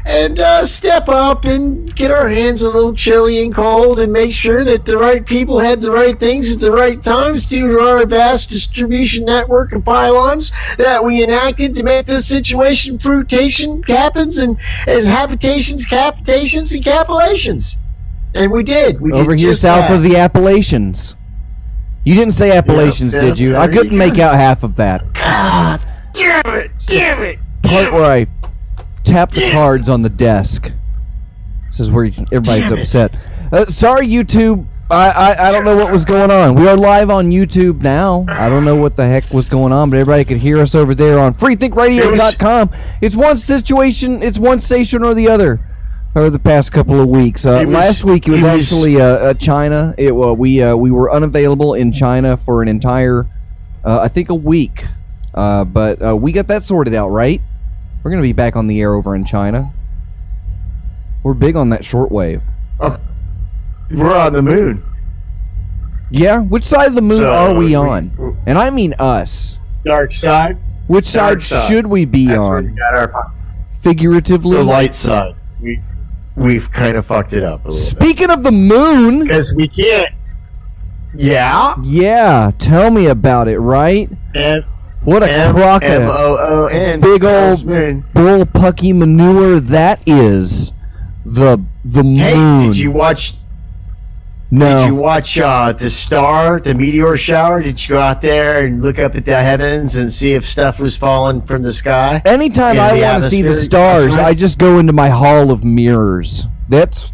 And step up and get our hands a little chilly and cold and make sure that the right people had the right things at the right times due to our vast distribution network of pylons that we enacted to make this situation fruitation happens and as habitations, capitations, and capillations. And we did. We did over here just south that. of the Appalachians. You didn't say Appalachians, Yeah, did you? there I couldn't you make go. out half of that. God damn it. Part where I tap the cards on the desk. This is where everybody's Damn it. upset. Sorry, YouTube. I don't know what was going on. We are live on YouTube now. I don't know what the heck was going on, but everybody could hear us over there on freethinkradio.com. It's one situation, it's one station or the other over the past couple of weeks. Last week it was actually China. We were unavailable in China for an entire, I think, a week. But we got that sorted out, right? We're going to be back on the air over in China. We're big on that shortwave. We're on the moon. Yeah? Which side of the moon So, are we on? And I mean us. Dark side. Which side should we be That's where we on? got our Figuratively? the light side. We've kind of fucked it up a little bit. Speaking of the moon... Because we can't. Yeah? Yeah, tell me about it, right? What a crock of M-O-O-N. big old moon. bullpucky manure that is. The moon. Hey, did you watch No. Did you watch the meteor shower? Did you go out there and look up at the heavens and see if stuff was falling from the sky? Anytime in I the want to see the atmosphere? stars, I just go into my hall of mirrors. That's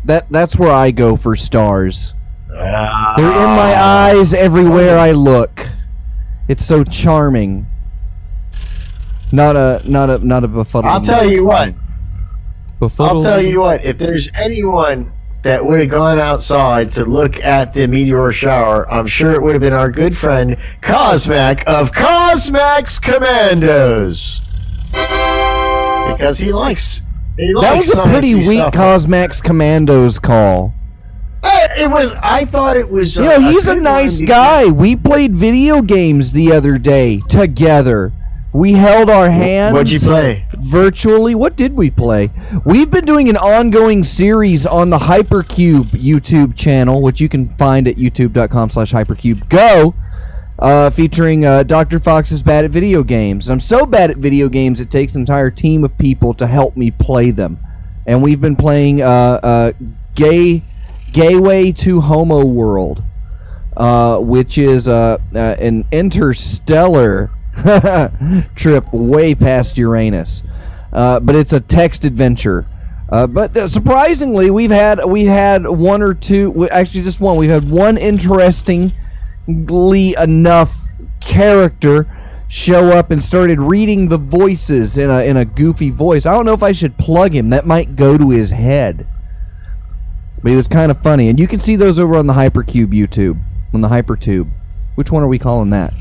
where I go for stars. They're in my eyes everywhere I look. It's so charming. Not a befuddling. I'll tell you what. Befuddling? I'll tell you what. If there's anyone that would have gone outside to look at the meteor shower, I'm sure it would have been our good friend Cosmac of Cosmac's Commandos. Because he likes That was a pretty sciencey weak stuff. Cosmax Commandos call. I thought it was. You know, he's a good nice one guy. We played video games the other day together. We held our hands. What'd you play? Virtually. What did we play? We've been doing an ongoing series on the Hypercube YouTube channel, which you can find at youtube.com/hypercubego, featuring Dr. Fox is bad at video games. I'm so bad at video games, it takes an entire team of people to help me play them. And we've been playing Gateway to Homo World, which is an interstellar trip way past Uranus, but it's a text adventure. But surprisingly, we've had one or two, actually just one. We've had one interestingly enough character show up and started reading the voices in a goofy voice. I don't know if I should plug him. That might go to his head. But it was kind of funny, and you can see those over on the Hypercube YouTube, on the Hypertube. Which one are we calling that?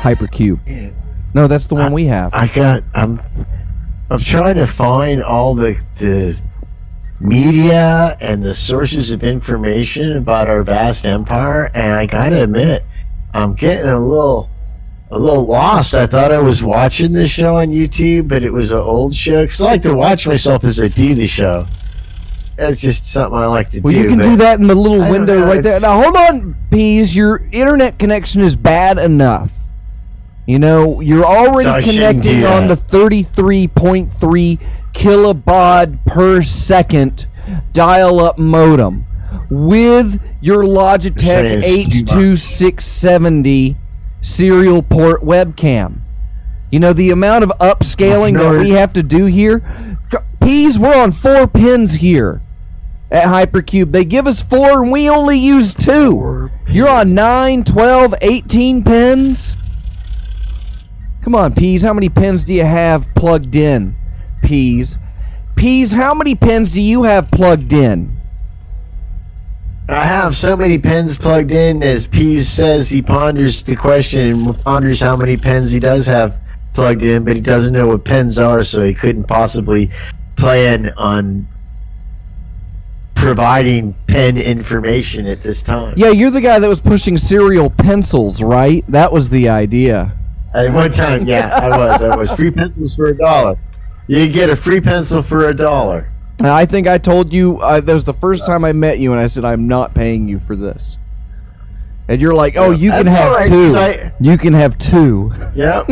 Hypercube. No, that's the one we have. I'm trying to find all the media and the sources of information about our vast empire, and I gotta admit, I'm getting a little lost. I thought I was watching this show on YouTube, but it was an old show. 'Cause I like to watch myself as I do the show. That's just something I like to do. Well, you can but do that in the little I don't window know, right there. it's- Now, hold on, Peas. Your internet connection is bad enough. You know, you're So already I shouldn't connecting do on the that. 33.3 kilobaud per second dial-up modem with your Logitech saying it's too H2670 serial port webcam. You know, the amount of upscaling that we have to do here. Peas, we're on 4 pins here at Hypercube. They give us 4 and we only use 2. You're on 9, 12, 18 pins? Come on, Peas, how many pins do you have plugged in? Peas, how many pins do you have plugged in? I have so many pens plugged in. As Pease says, he ponders the question and ponders how many pens he does have plugged in, but he doesn't know what pens are, so he couldn't possibly plan on providing pen information at this time. Yeah, you're the guy that was pushing serial pencils, right? That was the idea. At one time, yeah, I was. Free pencils for $1. You get a free pencil for $1. And I think I told you that was the first time I met you, and I said I'm not paying you for this. And you're like, "Oh, you can That's have all right, two. 'cause I- You can have two." Yeah.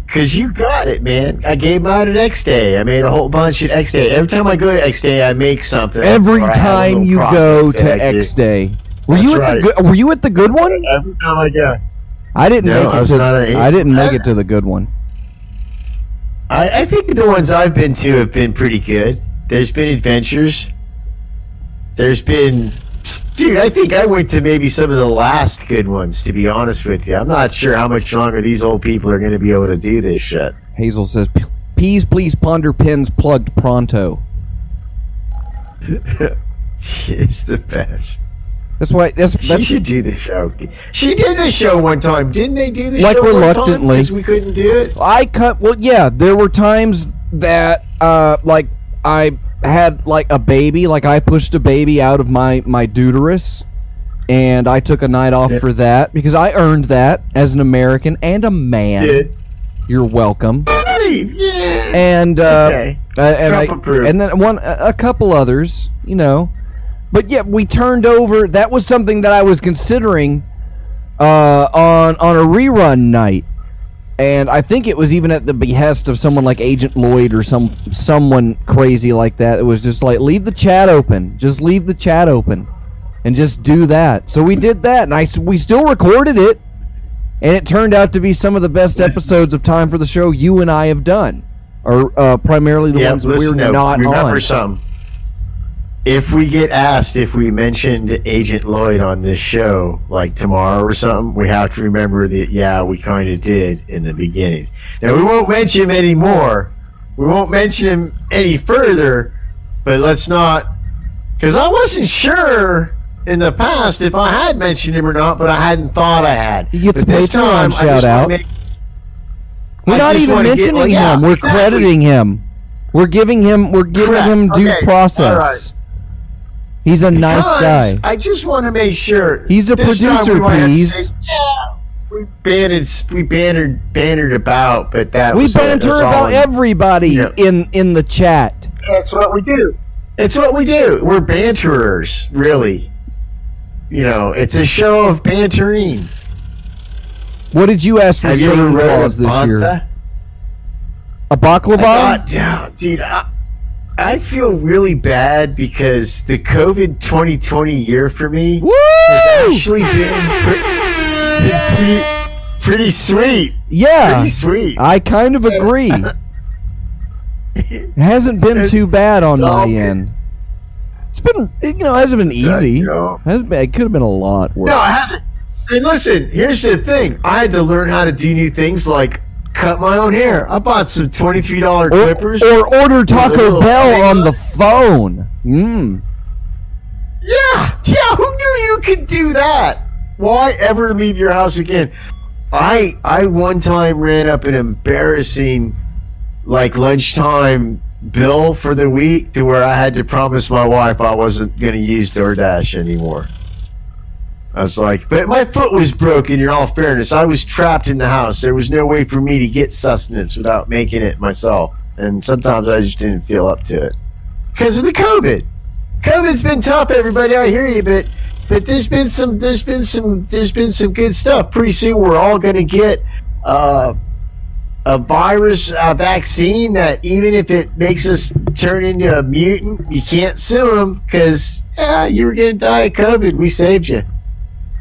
Because you got it, man. I gave mine an X Day. I made a whole bunch at X Day. Every time I go to X Day, I make something. Every or I have a time little you go project to that I do. X Day, were That's you at right. the good? Were you at the good one? Every time I go. I didn't No, make I it was to. not at- I didn't make it to the good one. I think the ones I've been to have been pretty good. There's been adventures. There's been... Dude, I think I went to maybe some of the last good ones, to be honest with you. I'm not sure how much longer these old people are going to be able to do this shit. Hazel says, "Peas, please ponder pens plugged pronto." It's the best. That's why. She That's should do the show. She did the show one time. Didn't they do the Like show reluctantly. one time? Because we couldn't do it? I cut. Well, yeah, there were times that, like, I had like a baby, like I pushed a baby out of my deuterus, and I took a night off Yeah. for that because I earned that as an American and a man. Did. You're welcome. Yeah. And Okay. and Trump approved. and then a couple others, you know. But yeah, we turned over. That was something that I was considering on a rerun night, and I think it was even at the behest of someone like Agent Lloyd or someone crazy like that. It was just like, leave the chat open, just leave the chat open, and just do that. So we did that, and we still recorded it, and it turned out to be some of the best episodes of Time for the Show you and I have done, or primarily the ones we're not remember on. some. If we get asked if we mentioned Agent Lloyd on this show, like tomorrow or something, we have to remember that, yeah, we kind of did in the beginning. Now, we won't mention him anymore. We won't mention him any further, but let's not... Because I wasn't sure in the past if I had mentioned him or not, but I hadn't thought I had. He gets But a this Patreon time, I shout just wanna out. make- We're I not just even wanna get- mentioning well, yeah, him. We're exactly. crediting him. We're giving him due Correct. Okay, process. all right. He's a nice Because guy. I just want to make sure. He's a this time producer, we might have to please. say, yeah, we bannered about, but that We was it. banter That's about all. everybody Yeah. in the chat. That's what we do. It's what we do. We're banterers, really. You know, it's a show of bantering. What did you ask for Have you ever Santa read Claus this year? Bantha? A baklava? Dude, I feel really bad because the COVID 2020 year for me Woo! has actually been pretty sweet. Yeah, Pretty sweet. I kind of agree. It hasn't been too bad on it's my all good. end. It's been, it hasn't been easy. You know. It could have been a lot worse. No, it hasn't. And listen, here's the thing. I had to learn how to do new things like cut my own hair. I bought some $23 clippers. Or order Taco little Bell thing. on the phone. Mm. Yeah, who knew you could do that? Why ever leave your house again? I one time ran up an embarrassing, like, lunchtime bill for the week to where I had to promise my wife I wasn't going to use DoorDash anymore. I was like, but my foot was broken, in all fairness. I was trapped in the house. There was no way for me to get sustenance without making it myself. And sometimes I just didn't feel up to it. Because of the COVID. COVID's been tough, everybody. I hear you, but there's been some good stuff. Pretty soon we're all gonna get a virus vaccine that even if it makes us turn into a mutant, you can't sue them because you were gonna die of COVID. We saved you.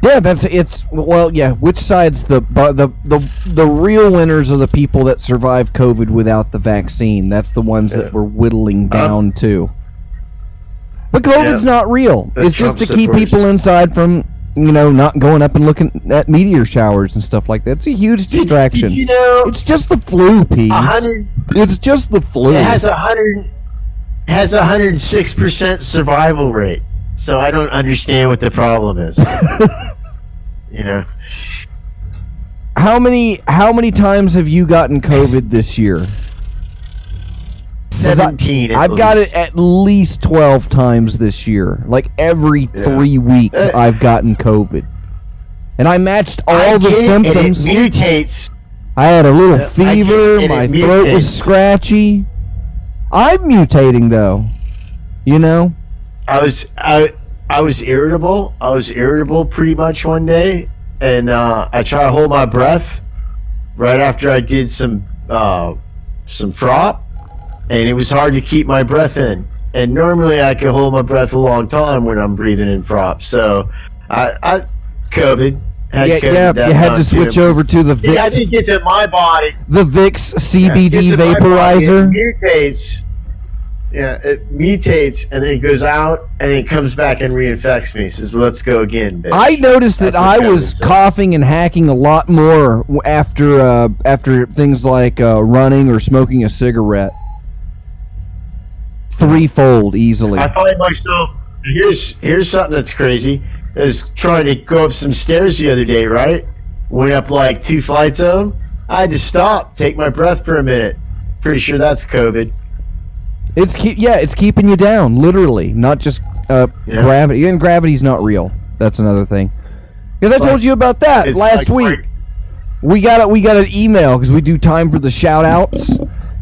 Yeah, which side's the real winners are the people that survived COVID without the vaccine. That's the ones that we're whittling down to. But COVID's not real. That's It's just Trump to keep supporters. people inside from, not going up and looking at meteor showers and stuff like that. It's a huge distraction. Did you know It's just the flu, Pete. 100? It's just the flu. It has 106% survival rate. So I don't understand what the problem is. You know. How many times have you gotten COVID this year? 17. I've got it at least 12 times this year. Like every 3 weeks, I've gotten COVID. And I matched all the symptoms. And it mutates. I had a little Yep, fever. and My it throat was mutates. scratchy. I'm mutating though. You know. I was irritable. I was irritable pretty much one day, and I tried to hold my breath right after I did some frop, and it was hard to keep my breath in. And normally I can hold my breath a long time when I'm breathing in frop. So I COVID. Had Yeah, COVID yeah. that You had time to switch too. over to the Yeah, I Vicks, think it's in my body. the Vicks Yeah, CBD it's in my body, vaporizer. It mutates. Yeah, it mutates and then it goes out and it comes back and reinfects me. Says, well, "Let's go again, bitch." I noticed that That's what I COVID was said. coughing and hacking a lot more after things like running or smoking a cigarette. Threefold easily. I find myself. Here's something that's crazy. I was trying to go up some stairs the other day. Right, went up like 2 flights of them. I had to stop, take my breath for a minute. Pretty sure that's COVID. It's keeping you down, literally, not just gravity. And gravity's not real. That's another thing. Because I told you about that It's last like week. We got an email because we do time for the shout outs,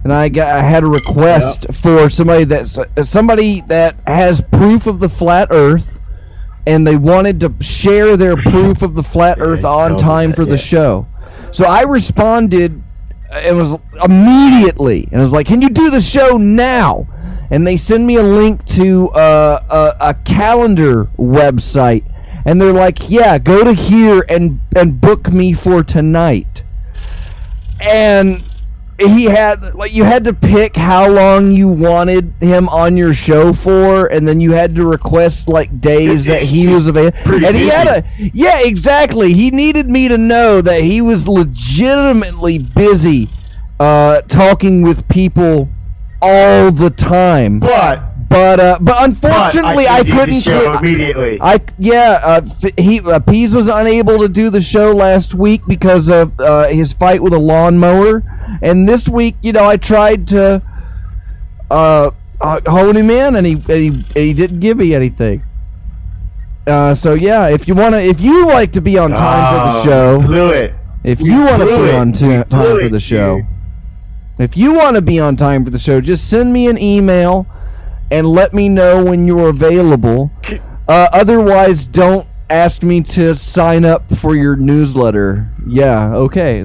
and I had a request for somebody that has proof of the flat Earth, and they wanted to share their proof of the flat Earth on told me time that, for the yeah. show. So I responded. It was immediately, and I was like, "Can you do the show now?" And they send me a link to a calendar website, and they're like, "Yeah, go to here and book me for tonight." And he had you had to pick how long you wanted him on your show for, and then you had to request days that he was available. Pretty And he had busy. exactly. He needed me to know that he was legitimately busy talking with people all the time. But unfortunately, I do the couldn't show immediately. Pease was unable to do the show last week because of his fight with a lawnmower, and this week, I tried to hold him in, and he didn't give me anything. So yeah, if you like to be on time for the show, Blew it. if you want to blew be it. on We time blew for it, the show, dude. if you want to be on time for the show, just send me an email and let me know when you're available. Otherwise, don't ask me to sign up for your newsletter. Yeah, okay.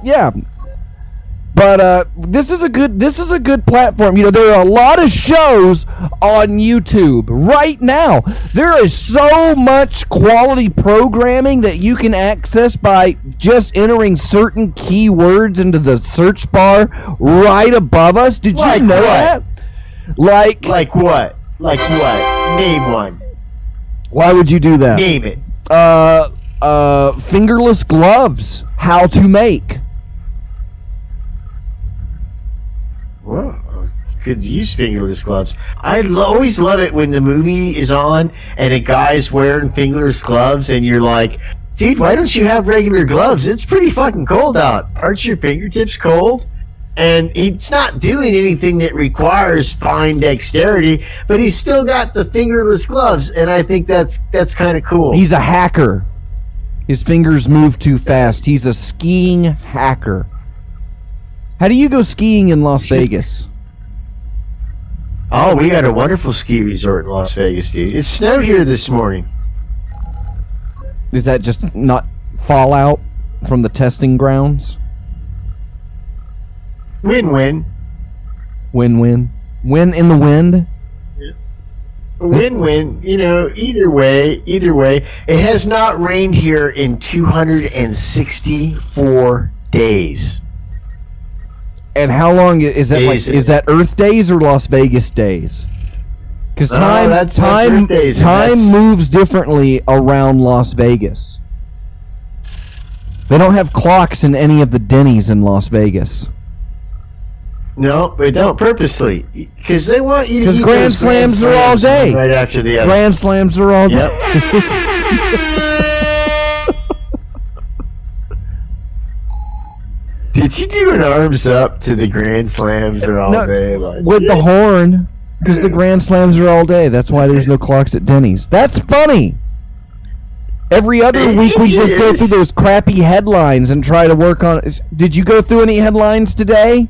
Yeah. But this is a good platform. There are a lot of shows on YouTube right now. There is so much quality programming that you can access by just entering certain keywords into the search bar right above us. Did Like you know what? that? Like Like what? Like what? Name one. why would you do that? Name it. Fingerless gloves. How to make. Well, could use fingerless gloves. I always love it when the movie is on and a guy's wearing fingerless gloves and you're like, dude, why don't you have regular gloves? It's pretty fucking cold out. Aren't your fingertips cold? And he's not doing anything that requires fine dexterity, but he's still got the fingerless gloves, and I think that's kind of cool. He's a hacker. His fingers move too fast. He's a skiing hacker. How do you go skiing in Las Vegas? Oh, we got a wonderful ski resort in Las Vegas, dude. It snowed here this morning. Is that just not fallout from the testing grounds? Win-win. Win-win. Win in the wind? Win-win. Either way. It has not rained here in 264 days. And how long is that? Days. Is that Earth days or Las Vegas days? Because No, time that's time Earth days, and time that's- moves differently around Las Vegas. They don't have clocks in any of the Denny's in Las Vegas. No, they don't purposely, because they want you to 'Cause eat Grand those Slams are all Slams day. right after the other. Grand slams are all Yep. Did you do an arms up to the Grand Slams or all No, day? Like, with the horn, because the Grand Slams are all day. That's why there's no clocks at Denny's. That's funny. Every other week we just go through those crappy headlines and try to work on. Did you go through any headlines today?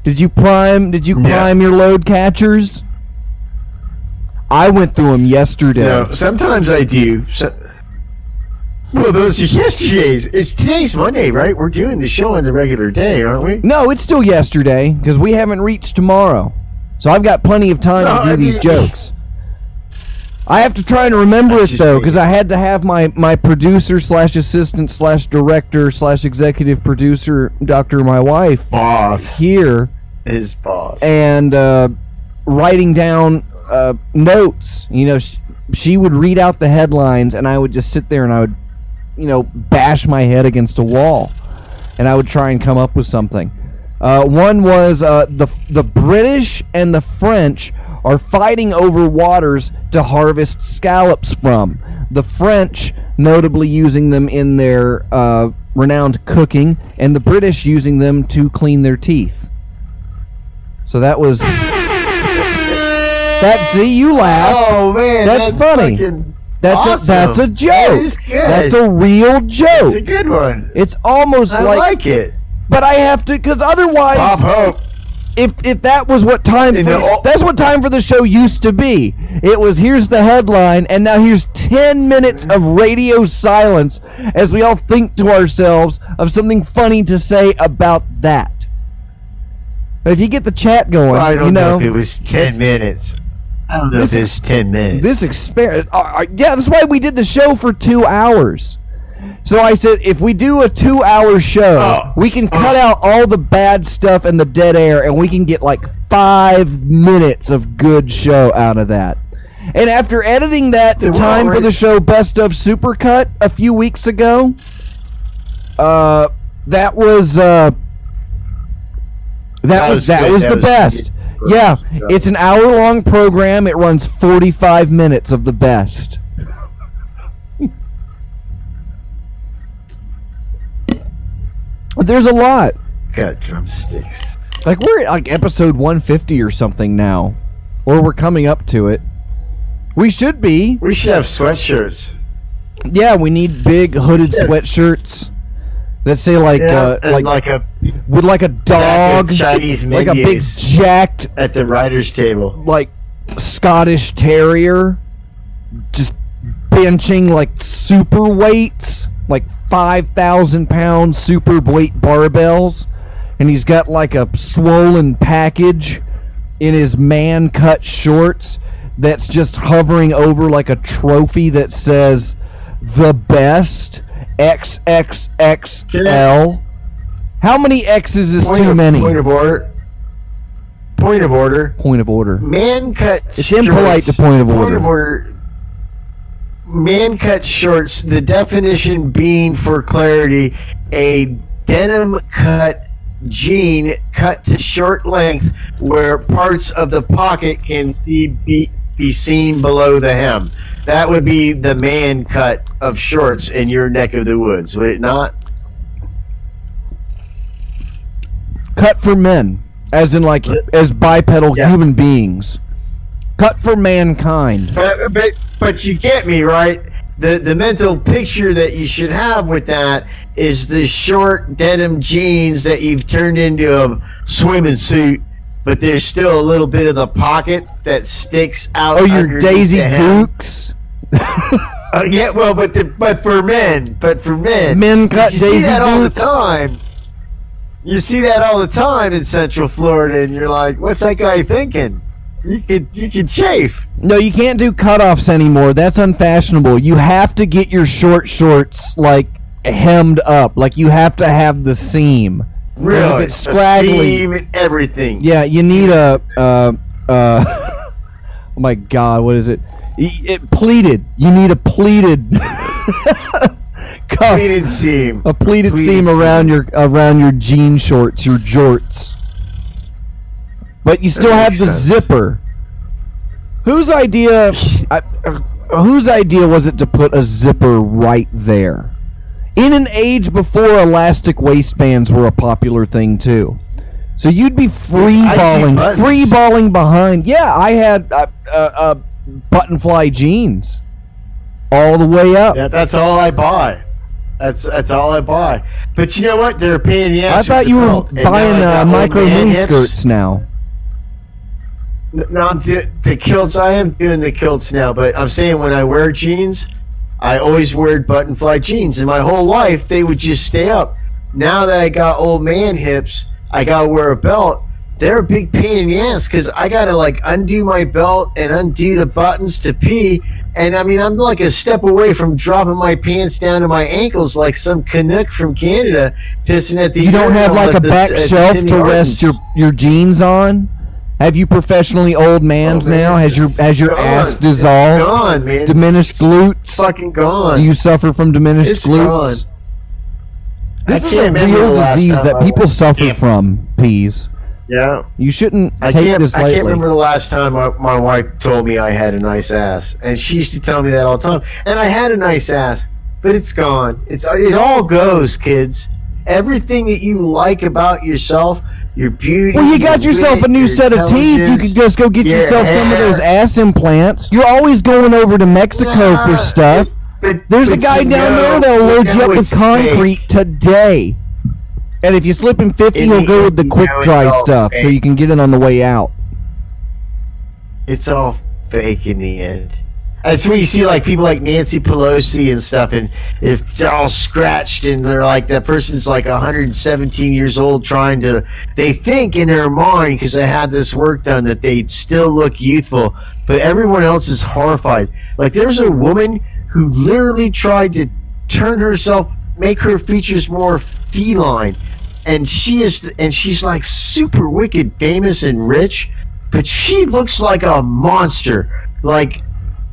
Did you prime your load catchers? I went through them yesterday. No, sometimes I do. Well, those are yesterday's. Today's Monday, right? We're doing the show on the regular day, aren't we? No, it's still yesterday because we haven't reached tomorrow. So I've got plenty of time to do these jokes. I have to try and remember it, though, because I had to have my producer / assistant / director / executive producer, my wife, boss here. His boss. And writing down notes. You know, she would read out the headlines, and I would just sit there and I would, bash my head against a wall. And I would try and come up with something. One was the British and the French are fighting over waters to harvest scallops from. The French notably using them in their renowned cooking, and the British using them to clean their teeth. So that was... see, you laugh. Oh, man, that's funny. That's a joke. That is good. That's a real joke. It's a good one. It's almost I like it. But I have to, because otherwise... Bob Hope. If that was what that's what time for the show used to be. It was, here's the headline, and now here's 10 minutes of radio silence as we all think to ourselves of something funny to say about that. But if you get the chat going, well, I don't know if it was 10 minutes. I don't know if it's 10 minutes. This experience, yeah, that's why we did the show for 2 hours. So I said, if we do a 2-hour show, we can cut out all the bad stuff and the dead air, and we can get like 5 minutes of good show out of that. And after editing that time for the show Best of Supercut a few weeks ago, that was the best. Yeah, it's an hour-long program. It runs 45 minutes of the best. There's a lot. Got drumsticks. Like, we're at like episode 150 or something now. Or we're coming up to it. We should be. We should have sweatshirts. Yeah, we need big hooded sweatshirts that say like with like a dog, Chinese like a big jacked at the writer's table, like Scottish Terrier, just benching like super weights, like 5,000-pound super weight barbells, and he's got like a swollen package in his man-cut shorts that's just hovering over like a trophy that says the best XXXL. How many X's is too many? Point of order. Point of order. Man-cut shorts. It's impolite to point of order. Point of order. Man-cut shorts, the definition being, for clarity, a denim-cut jean cut to short length where parts of the pocket can be seen below the hem. That would be the man-cut of shorts in your neck of the woods, would it not? Cut for men, as in like as bipedal human beings. Cut for mankind. But you get me, right? The mental picture that you should have with that is the short denim jeans that you've turned into a swimming suit, but there's still a little bit of the pocket that sticks out. Oh, your Daisy Dukes? Yeah, well, but for men. Men cut Daisy Dukes. You see that all the time. You see that all the time in Central Florida, and you're like, what's that guy thinking? You could chafe. No, you can't do cutoffs anymore. That's unfashionable. You have to get your short shorts like hemmed up. Like you have to have the seam. Really? If it's scraggly, a seam and everything. Yeah, you need a oh my God, what is it? Pleated. You need a pleated cuff. Pleated seam. A pleated seam around your jean shorts, your jorts. But you still have the zipper. Whose idea was it to put a zipper right there? In an age before elastic waistbands were a popular thing too. So you'd be free balling behind. Yeah, I had button fly jeans. all the way up. Yeah, that's all I buy. That's all I buy. But you know what? They're a pain in the I ass. thought with you the were belt. And now I buying got old micro man mini hips. skirts now. No, the kilts. I am doing the kilts now, but I'm saying when I wear jeans, I always wear button fly jeans, and my whole life they would just stay up. Now that I got old man hips, I gotta wear a belt. They're a big pain in the ass because I gotta like undo my belt and undo the buttons to pee. And I mean, I'm like a step away from dropping my pants down to my ankles like some Canuck from Canada pissing at the. You don't have urinal like at a the- back at the shelf Tim to rest Hortons. your jeans on? Have you professionally old mans Oh, man, now? Has your it's ass gone. dissolved? It's gone, man. Diminished It's glutes? fucking gone. Do you suffer from diminished It's glutes? gone. This I is can't a remember real the last disease time that I people went- suffer Yeah. from, Peas. Yeah. You shouldn't I take can't. this I lightly. can't remember the last time my wife told me I had a nice ass, and she used to tell me that all the time. And I had a nice ass, but it's gone. It all goes, kids. Everything that you like about yourself, your beauty. Well, you got your yourself a wit, new your set of teeth. You intelligence, could just go get your yourself some of hair. those ass implants. You're always going over to Mexico Nah, for stuff. but- There's a but guy you down know- there that'll load you up with it's concrete fake. today. And if you slip in 50, And he'll you- go with the you quick know it's dry all stuff so fake. you can get it on the way out. It's all fake in the end. That's when you see like people like Nancy Pelosi and stuff, and if they're all scratched and they're like that person's like 117 years old trying to. They think in their mind because they had this work done that they still look youthful, but everyone else is horrified. Like there's a woman who literally tried to turn herself, make her features more feline, and she's like super wicked, famous and rich, but she looks like a monster. Like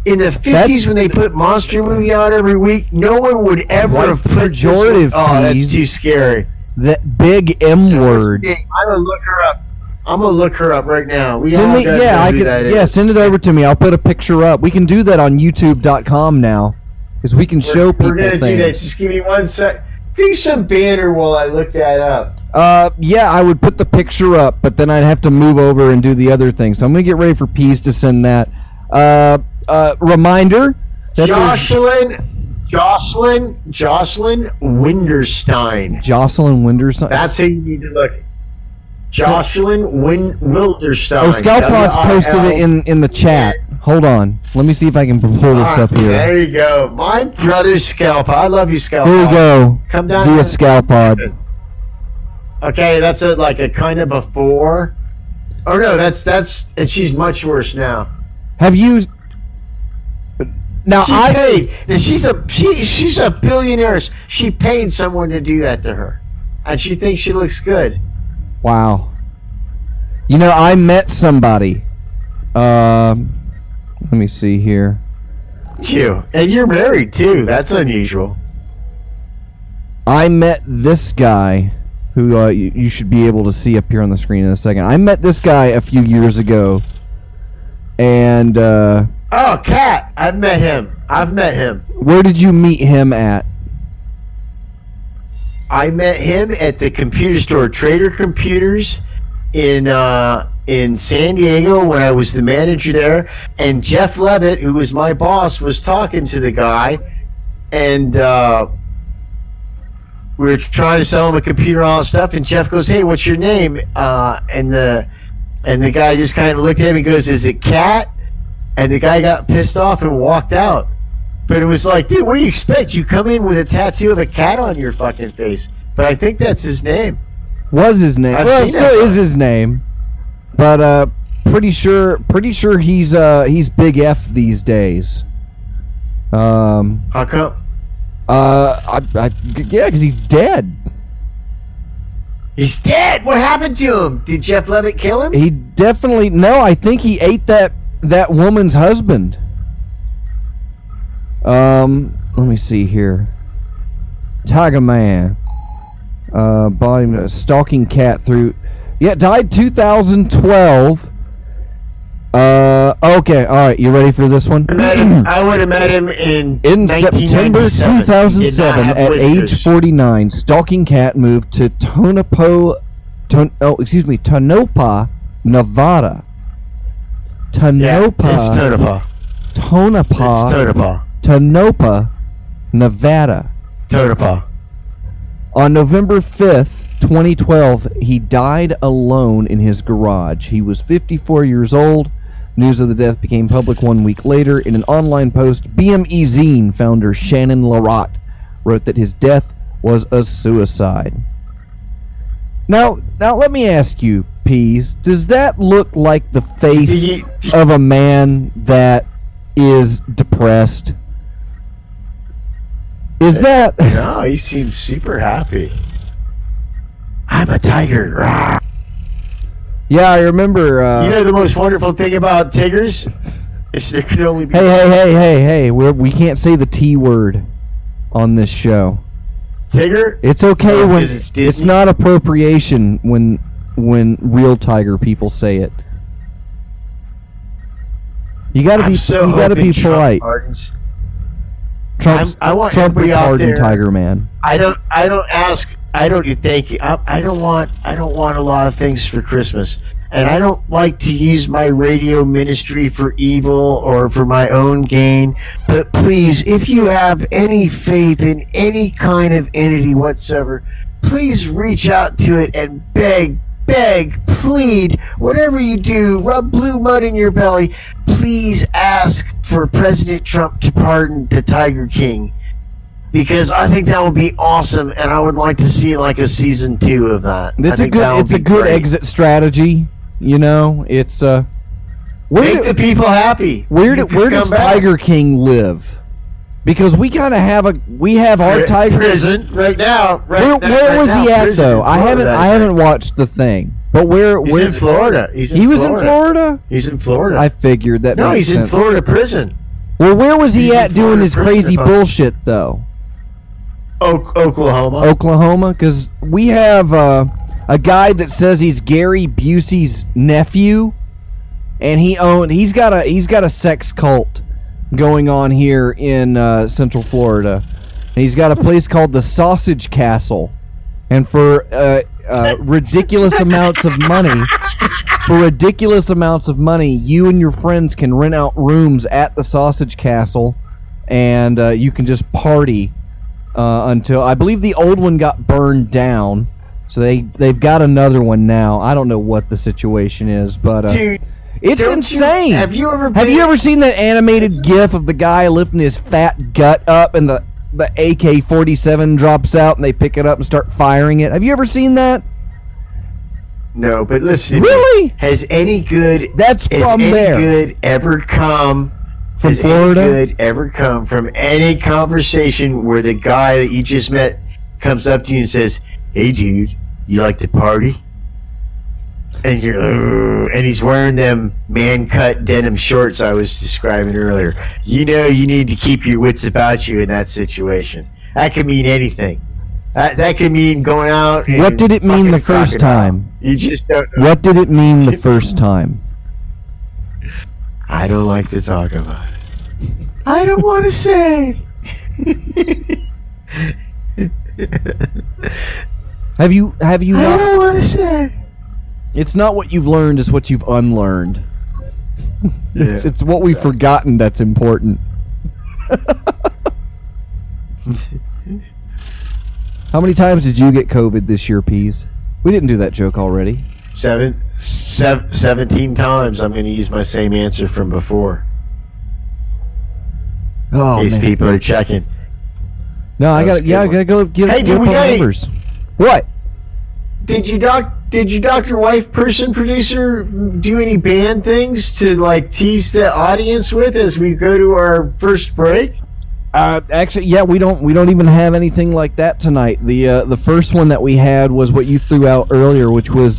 in the 50s That's- when they put monster movie out every week, no one would ever What have put this pejorative, one. Oh, that's Pete. too scary. That big M word. I'm gonna look her up. I'm gonna look her up right now. We Send all me, gotta know yeah, I who could, that yeah, is. send it over to me. I'll put a picture up. We can do that on YouTube.com now, because we can show people We're gonna do that. things. Just give me 1 sec. Do some banner while I look that up. Yeah, I would put the picture up, but then I'd have to move over and do the other thing. So I'm gonna get ready for Peas to send that. Reminder that there's Jocelyn Winderstein. Jocelyn Winderson. That's who you need to look. Jocelyn Wilderstein. Oh, Scalpod's posted it WIL. in the chat. Hold on, let me see if I can pull this up here. There you go. My brother Scalpod. I love you, Scalpod. Here we go. Come down Via here. Scalpod. Okay, that's like a kind of before. Oh no, that's and she's much worse now. Have you? Now She paid. And she's a billionaire. She paid someone to do that to her, and she thinks she looks good. Wow. You know, I met somebody. Let me see here. You and you're married too. That's unusual. I met this guy who you should be able to see up here on the screen in a second. I met this guy a few years ago, and Oh, Cat. I've met him. where did you meet him at? I met him at the computer store, Trader Computers, in San Diego when I was the manager there. And Jeff Levitt, who was my boss, was talking to the guy, and we were trying to sell him a computer and all that stuff. And Jeff goes, "Hey, what's your name?" And the guy just kind of looked at him and goes, "Is it Cat?" And the guy got pissed off and walked out. But it was like, dude, what do you expect? You come in with a tattoo of a cat on your fucking face. But I think that's his name. Was his name? I've Well, it seen still that is his name, but pretty sure he's Big F these days. How come? Yeah, because he's dead. He's dead. What happened to him? Did Jeff Levitt kill him? He definitely I think he ate that woman's husband. Let me see here. Tiger Man. Bought him a stalking cat through. Yeah, died 2012. Okay, all right. You ready for this one? I would have met him in September 1997. He did not 2007, have at whiskers. age 49, stalking cat moved to Tonopah, Nevada. Yeah, Tonopah. it's Tonopah. Tonopah, It's Tonopah. Tonopah, Nevada. Tonopah. On November 5th, 2012, he died alone in his garage. He was 54 years old. News of the death became public 1 week later. In an online post, BME Zine founder Shannon Larott wrote that his death was a suicide. Now let me ask you, Pease, does that look like the face of a man that is depressed? Is that... No, he seems super happy. I'm a tiger. Rah. Yeah, I remember... you know the most wonderful thing about tigers? Is there can only be... Hey, we can't say the T word on this show. Tiger? It's okay when... It's not appropriation when real tiger people say it. You gotta be polite. Trump would pardon Tiger Man. I don't thank you. I don't want a lot of things for Christmas, and I don't like to use my radio ministry for evil or for my own gain. But please, if you have any faith in any kind of entity whatsoever, please reach out to it and beg, plead, whatever you do, rub blue mud in your belly. Please ask for President Trump to pardon the Tiger King. Because I think that would be awesome, and I would like to see like a season 2 of that. It's a good exit strategy. You know, it's make the people happy. Where does Tiger King live? Because we kind of have our Tiger prison right now. Where was he at though? I haven't watched the thing. But he's in Florida. He was in Florida. He's in Florida. I figured that. No, he's in Florida prison. Well, where was he at doing his crazy bullshit though? Oklahoma, because we have a guy that says he's Gary Busey's nephew, and he's got a sex cult going on here in Central Florida. And he's got a place called the Sausage Castle, and for ridiculous amounts of money, you and your friends can rent out rooms at the Sausage Castle, and you can just party. Until I believe the old one got burned down, so they've got another one now. I don't know what the situation is, but dude, it's insane. Have you ever seen that animated GIF of the guy lifting his fat gut up and the AK-47 drops out and they pick it up and start firing it? Have you ever seen that? No, but listen. Really? Has any good ever come? From Florida? Any good ever come from any conversation where the guy that you just met comes up to you and says, "Hey, dude, you like to party?" And and he's wearing them man-cut denim shorts I was describing earlier. You know, you need to keep your wits about you in that situation. That could mean anything. That could mean going out. And what did it mean the first time? You just don't know. What did it mean the first time? I don't like to talk about it. I don't want to say. Have you I don't want to say. It's not what you've learned, it's what you've unlearned. Yeah, it's what we've forgotten that's important. How many times did you get COVID this year, Pease? We didn't do that joke already. 17 times. I'm going to use my same answer from before. Oh, These man. people are checking. No, I gotta go get numbers. What? Did you Dr. Wife Person Producer do any band things to like tease the audience with as we go to our first break? Actually, yeah, we don't even have anything like that tonight. The first one that we had was what you threw out earlier, which was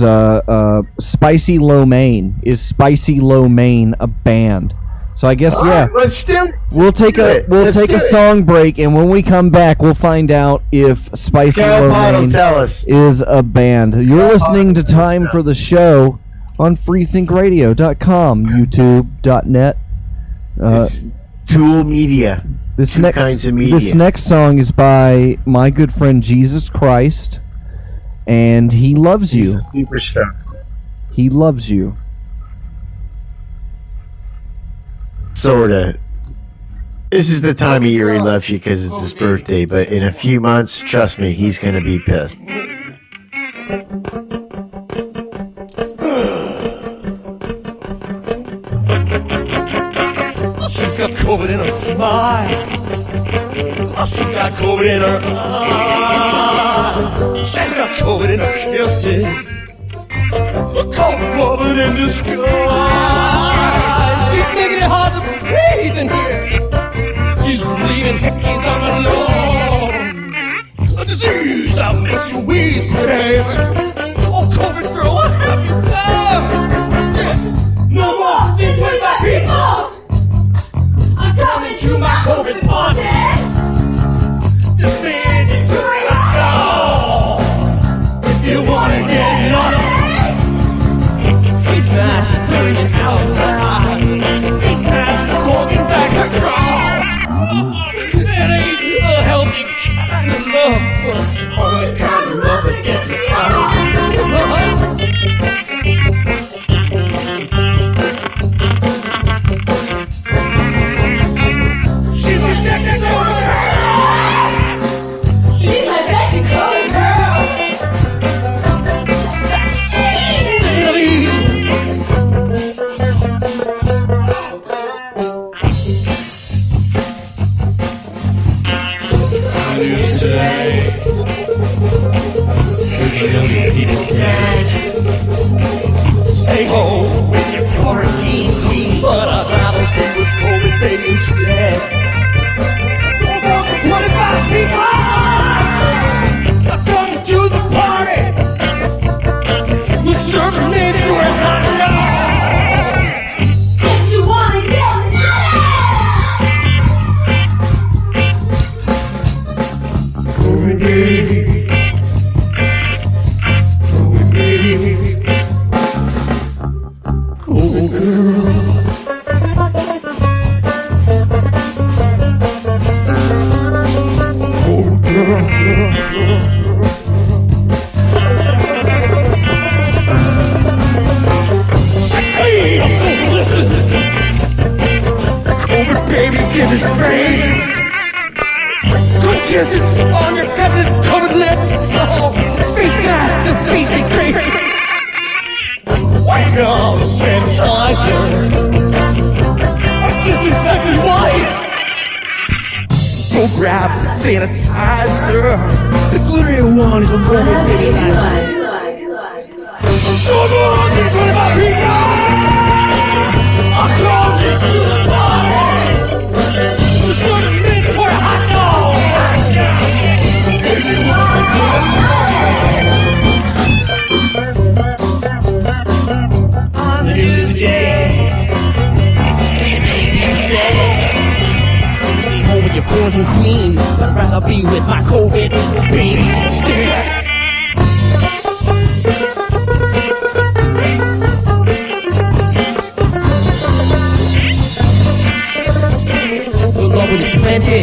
Spicy Lo Mein. Is Spicy Lo Mein a band? So I guess yeah. Let's do it. We'll take a song break, and when we come back, we'll find out if Spicy Lo Mein is a band. You're listening to Time for the Show on freethinkradio.com, youtube.net. Tool Media. Two kinds of media. This next song is by my good friend Jesus Christ, and he loves you. He's a superstar. He loves you. Sorta. This is the time of year he loves you because it's his birthday, but in a few months, trust me, he's going to be pissed. She's got COVID in her smile. She's got COVID in her eyes. She's got COVID in her kisses. A cold woman in disguise. She's making it hard to breathe in here. She's leaving hickeys on alone. A disease that makes you wheeze, baby. Oh, COVID girl, what have you done? No more than 25 people. I'm coming to my COVID party. This man is doing it all. If you wanna get naughty, face mask burning out loud. Face mask is walking back the crowd. It ain't a healthy kind of love, but all that kind of love that gets me out. She's a sexy girl. She's a sexy girl. You say people dead. Stay home with your quarantine queen, but I'd rather be with COVID baby instead. Don't go for 25 people. I'm coming to the party. We're serving maybe we're not enough. If you wanna get COVID baby. COVID baby. COVID girl. COVID girl. Hey, I'm social distance. COVID baby, give us praise. Good kisses on your covered lips. Oh, face mask, the basic creep. Wipe down the sanitizer. Disinfectant wipes. Go grab the sanitizer. The glittery one is a moment, baby. Come on, you're gonna be people. I'm calling to the party. We're gonna make for a hot dog. On the news today, it's baby day. Stay home with your quarantine queen, but I'd rather be with my COVID baby instead. The love is plenty.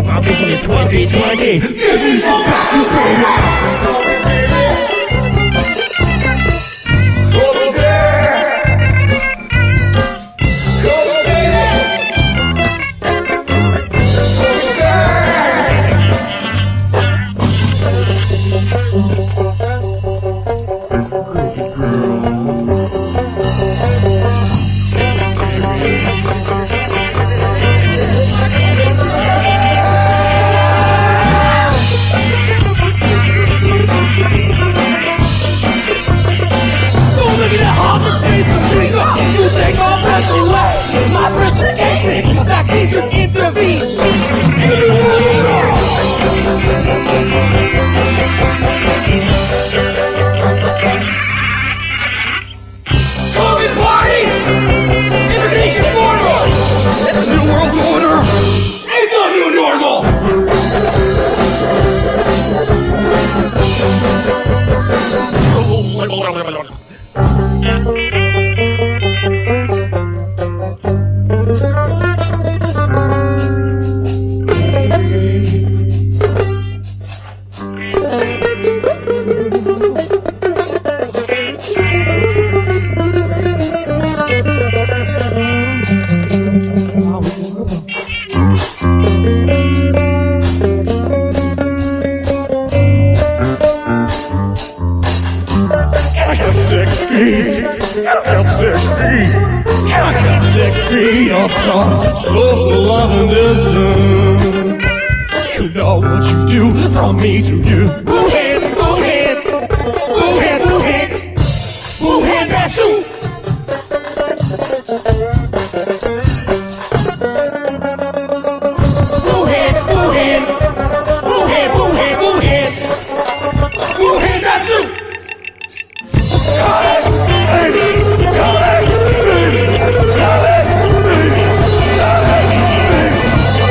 My vision is 2020. Give me some passion, baby. COVID girl. COVID baby. COVID girl. feet. And I got 6 feet of some social love and distance. You know what you do from me to you. Boo head, boo head, boo head, boo head, boo head, that's you. Boo head, boo head, boo head, boo head, boo head, boo head, that's you. Got it, baby, got it, baby, got it, baby, got it, baby,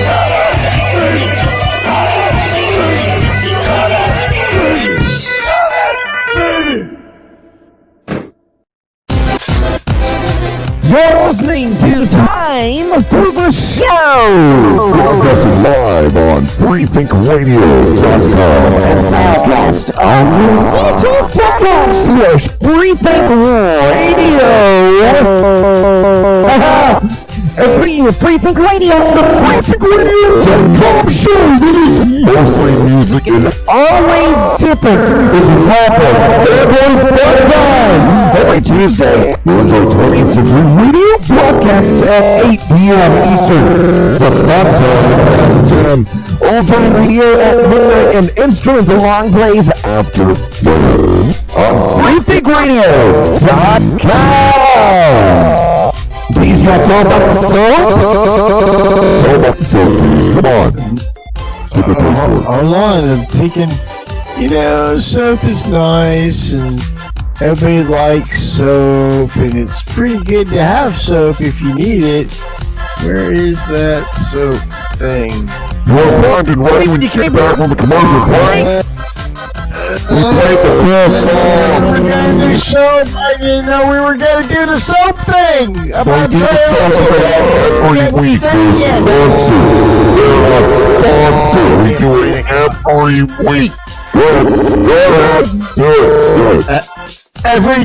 got it, baby, got it, baby, got it, baby, got it, baby. You're listening to Time for the Show! Broadcasting live on freethinkradio.com And Soundcast on YouTube.com/freethinkradio. It's the Free Think Radio, the freethinkradio.com show that is mostly music and always different. is rapid. Fanboys.com. Every Tuesday, you'll enjoy 20th Century Radio broadcasts at 8 p.m. Eastern. The fun time is at 10. Old-time radio at midnight and instrumental long plays after noon on freethinkradio.com. Please, you talk about the soap? Talk about the soap, please. Come on. Take a place for it. Hold on, I'm thinking, soap is nice and everybody likes soap and it's pretty good to have soap if you need it. Where is that soap thing? You're wondering why when you came back from the commercial break? We played the first song. We're gonna do soap. I didn't know we were gonna do the soap thing. About do the soap every week. We're sponsored. We do it every week. Go ahead. Do it. Every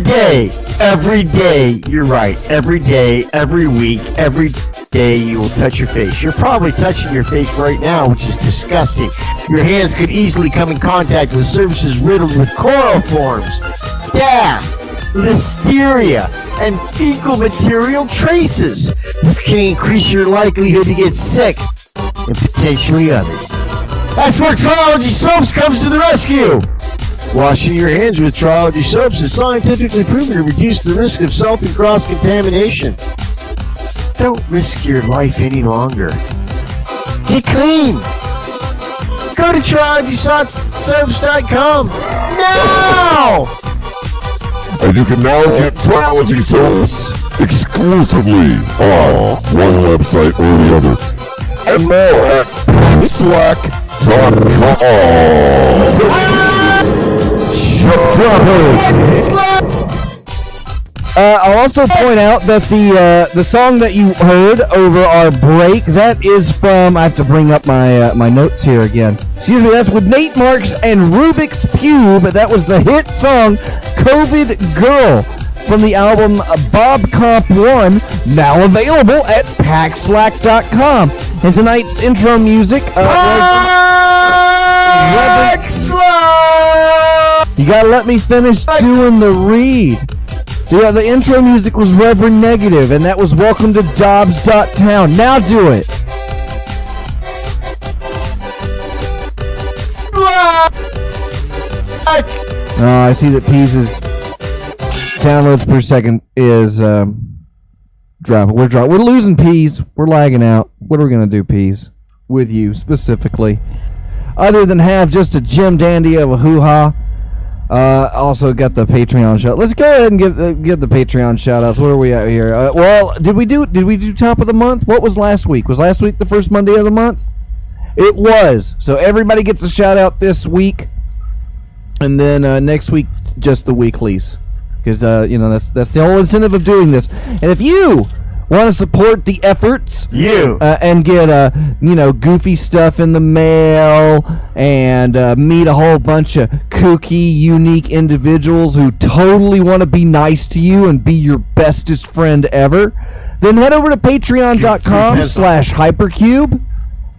day, you're right. Every day, every week, every day you will touch your face. You're probably touching your face right now, which is disgusting. Your hands could easily come in contact with surfaces riddled with chloroforms, staph, listeria, and fecal material traces. This can increase your likelihood to get sick, and potentially others. That's where Triology Soaps comes to the rescue. Washing your hands with Triology Soaps is scientifically proven to reduce the risk of self and cross-contamination. Don't risk your life any longer. Get clean! Go to TriologySoaps.com now! And you can now get Triology Soaps exclusively on one website or the other. And more at Slack.com. I'll also point out that the song that you heard over our break, that is from, I have to bring up my notes here again. Excuse me, that's with Nate Marks and Rubik's Cube. That was the hit song COVID Girl from the album Bob Comp 1, now available at packslack.com. And tonight's intro music you gotta let me finish doing the read. Yeah, the intro music was Reverend Negative, and that was Welcome to Dobbs.town. Now do it. I see that Pease's downloads per second is dropping. We're losing Pease. We're lagging out. What are we gonna do, Pease? With you specifically, other than have just a Jim Dandy of a hoo-ha. Also got the Patreon shout. Let's go ahead and give the Patreon shout outs. What are we at here? Well, did we do top of the month? What was last week? Was last week the first Monday of the month? It was. So everybody gets a shout out this week, and then next week just the weeklies, because that's the whole incentive of doing this. And if you want to support the efforts and get goofy stuff in the mail and meet a whole bunch of kooky, unique individuals who totally want to be nice to you and be your bestest friend ever, then head over to patreon.com/hypercube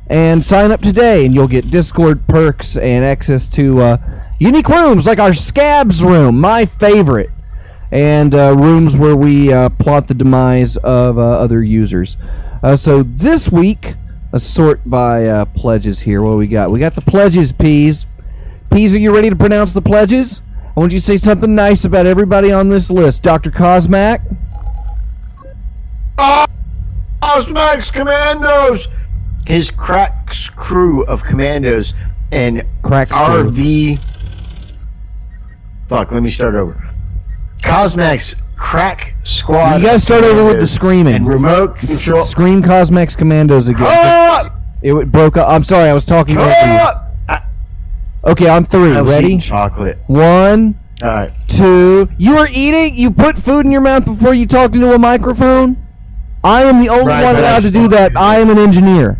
and sign up today, and you'll get Discord perks and access to unique rooms like our Scabs room, my favorite. and rooms where we plot the demise of other users. So this week, let's sort by pledges here. What we got? We got the pledges, Peas. Peas, are you ready to pronounce the pledges? I want you to say something nice about everybody on this list. Dr. Cosmac? Cosmax Commandos! His crack crew of commandos and Crack crew. RV. Fuck, let me start over. Cosmax crack squad. You gotta start over with the commandos screaming. and remote control. Scream Cosmax Commandos again. Cut! It broke up. I'm sorry, I was talking over you. Cut! Okay, on three. I was Ready? eating chocolate. 1, All right. 2. You are eating? You put food in your mouth before you talk into a microphone? I am the only Right, one but I allowed to do that. I am an engineer.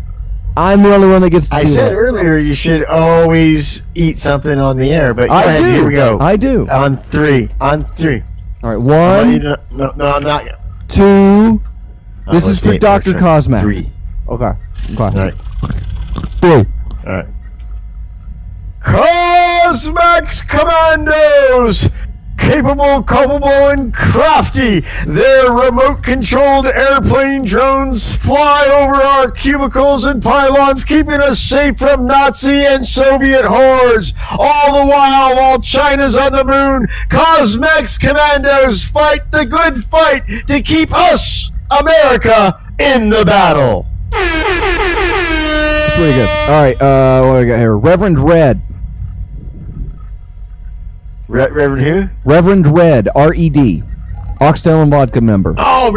I'm the only one that gets to I do said that. earlier you should always eat something on the air, but go I ahead, do. here we go. I do. On three. On three. All right, I want you 1, to- No, I'm not. 2. This let's is for get Dr. it. Cosmac. 3. Okay. All right. 3. All right. Cosmax Commandos! Capable, culpable, and crafty. Their remote-controlled airplane drones fly over our cubicles and pylons, keeping us safe from Nazi and Soviet hordes. All the while China's on the moon, Cosmax Commandos fight the good fight to keep us, America, in the battle. That's pretty good. All right, what do we got here? Reverend Red. Reverend who? Reverend Red, R-E-D. Oxtail and Vodka member. Oh,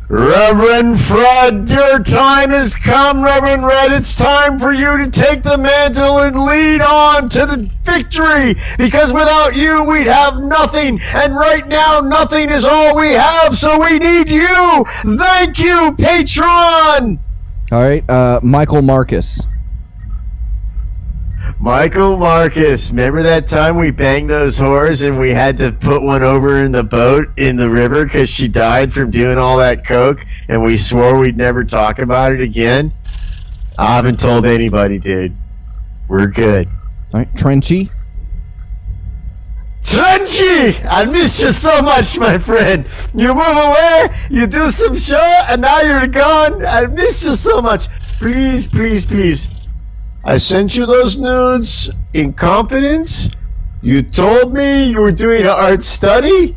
Reverend Fred, your time has come, Reverend Red. It's time for you to take the mantle and lead on to the victory, because without you, we'd have nothing. And right now, nothing is all we have, so we need you. Thank you, patron. All right, Michael Marcus. Michael Marcus, remember that time we banged those whores and we had to put one over in the boat in the river because she died from doing all that coke, and we swore we'd never talk about it again? I haven't told anybody, dude. We're good. All right, Trenchy. Trenchy! I miss you so much, my friend. You move away, you do some show, and now you're gone. I miss you so much. Please, please, please. I sent you those nudes in confidence. You told me you were doing an art study.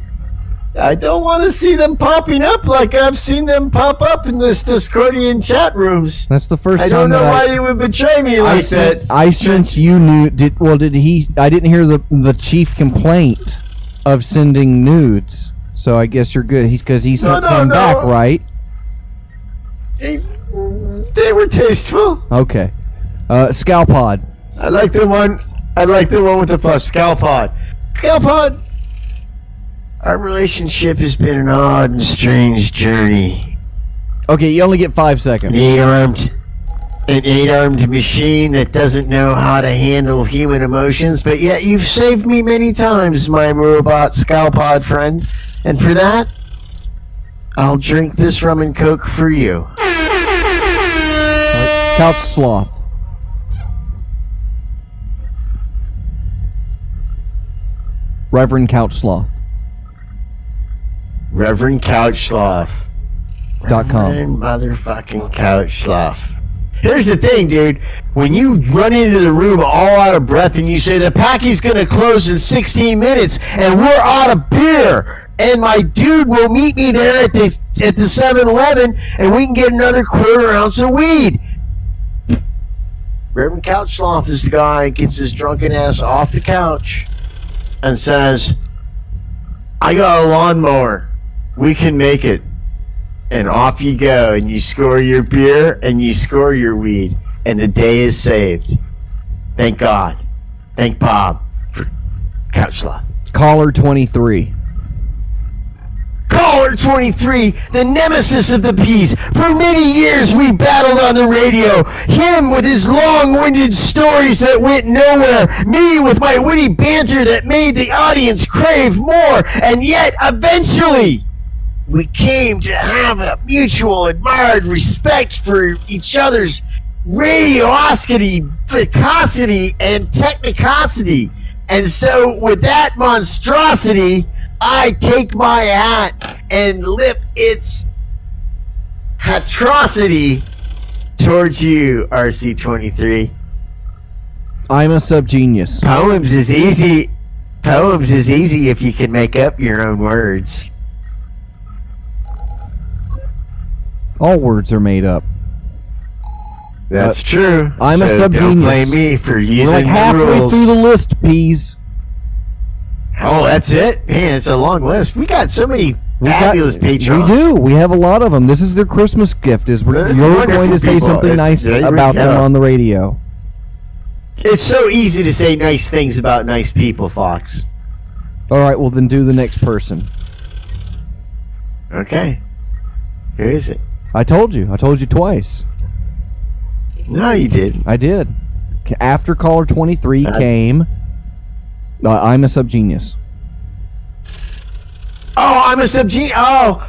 I don't want to see them popping up like I've seen them pop up in this Discordian chat rooms. That's the first I time don't know that why you would betray me like that. I sent you nude. Did he? I didn't hear the chief complaint of sending nudes. So I guess you're good. Because he sent some back, right? They were tasteful. Okay. Scalpod. I like the one with the plus. Scalpod. Scalpod. Our relationship has been an odd and strange journey. Okay, you only get 5 seconds. An eight-armed machine that doesn't know how to handle human emotions, but yet you've saved me many times, my robot Scalpod friend. And for that, I'll drink this rum and coke for you. Couch Sloth. Reverend Couch Sloth. Reverend Couch Sloth. .com. Reverend motherfucking Couch Sloth. Here's the thing, dude. When you run into the room all out of breath and you say the Packy's gonna close in 16 minutes and we're out of beer, and my dude will meet me there at the 7-Eleven and we can get another quarter-ounce of weed. Reverend Couch Sloth is the guy who gets his drunken ass off the couch and says, I got a lawnmower. We can make it. And off you go, and you score your beer, and you score your weed, and the day is saved. Thank God. Thank Bob for Couch Sloth. Caller 23. Caller 23, the nemesis of the Peas. For many years we battled on the radio. Him with his long-winded stories that went nowhere. Me with my witty banter that made the audience crave more. And yet, eventually, we came to have a mutual admired respect for each other's radiosity, vicosity, and technicosity. And so with that monstrosity, I take my hat and lip its atrocity towards you, RC23. I'm a subgenius. Poems is easy. Poems is easy if you can make up your own words. All words are made up. That's true. I'm a So subgenius. Don't blame me for using We're like the halfway rules. through the list, Peas. Oh, that's it? Man, it's a long list. We got so many We fabulous patrons. We do. We have a lot of them. This is their Christmas gift. Is They're you're wonderful going to say people. something It's- nice there we about them go. on the radio. It's so easy to say nice things about nice people, Fox. All right. Well, then do the next person. Okay. Who is it? I told you. I told you twice. No, you didn't. I did. After caller 23 came, I'm a subgenius. Oh, I'm a subgenius. Oh,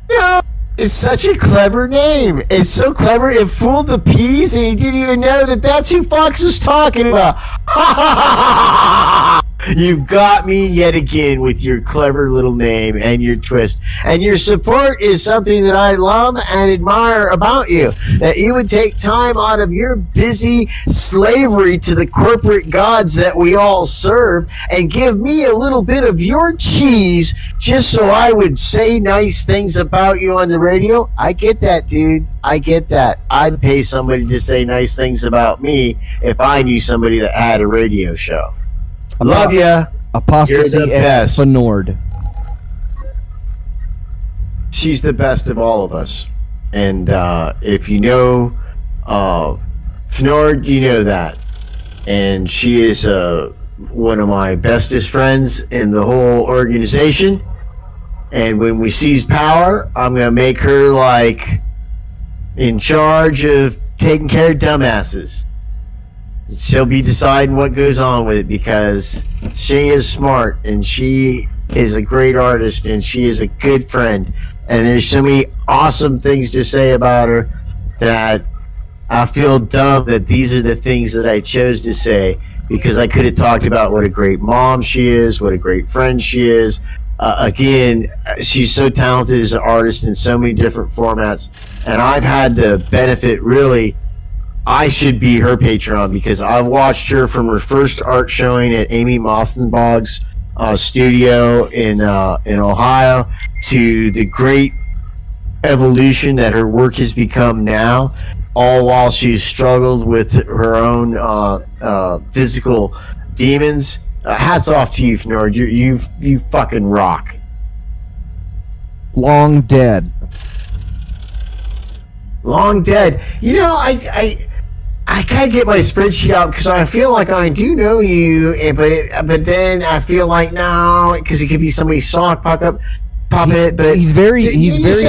no. It's such a clever name. It's so clever, it fooled the peas, and he didn't even know that that's who Fox was talking about. Ha ha ha ha! You got me yet again with your clever little name and your twist. And your support is something that I love and admire about you. That you would take time out of your busy slavery to the corporate gods that we all serve and give me a little bit of your cheese just so I would say nice things about you on the radio. I get that, dude. I get that. I'd pay somebody to say nice things about me if I knew somebody that had a radio show. Love ya. Apostasy You're the ex best. Fenord. She's the best of all of us. And if you know Fnord, you know that. And she is one of my bestest friends in the whole organization. And when we seize power, I'm going to make her like in charge of taking care of dumbasses. She'll be deciding what goes on with it because she is smart and she is a great artist and she is a good friend. And there's so many awesome things to say about her that I feel dumb that these are the things that I chose to say because I could have talked about what a great mom she is, what a great friend she is. Again, she's so talented as an artist in so many different formats. And I've had the benefit, really, I should be her patron because I've watched her from her first art showing at Amy Mothenbog's studio in Ohio to the great evolution that her work has become now, all while she's struggled with her own physical demons. Hats off to you, Fnord. You fucking rock. Long dead. Long dead. You know, I gotta get my spreadsheet out because I feel like I do know you, but then I feel like no, because it could be somebody's sock puppet. But He's very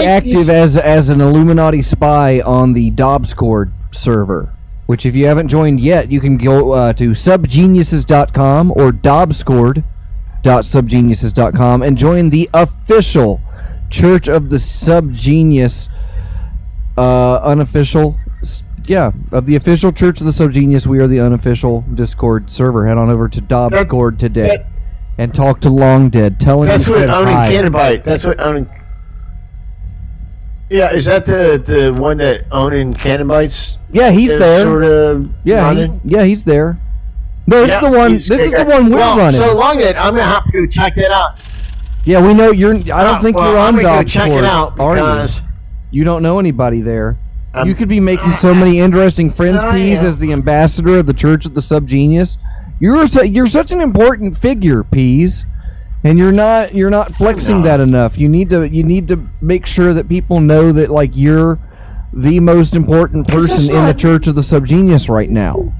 active as an Illuminati spy on the Dobscord server. Which, if you haven't joined yet, you can go to subgeniuses.com or dobscord.subgeniuses.com and join the official Church of the Subgenius, unofficial, of the official Church of the Subgenius. We are the unofficial Discord server. Head on over to Dobscord today and talk to Long Dead. Tell him that's you what said Onan hi. Cannabite. That's what Onan. Yeah, is that the one that Onan Cannabite's? Yeah, he's there. Sort of. running? He's there. No, this Yeah, is the one. he's This is the great. one we're well, running. So Long Dead, I'm gonna have to go check that out. Yeah, we know you're. I don't think well, you're on I'm gonna go Dobscord. check it out are you? because You don't know anybody there. I'm- You could be making so many interesting friends, I Peas, am. as the ambassador of the Church of the Subgenius. You're such an important figure, Peas, and you're not flexing No. that enough. You need to make sure that people know that like you're the most important Because person in the Church of the Subgenius right now.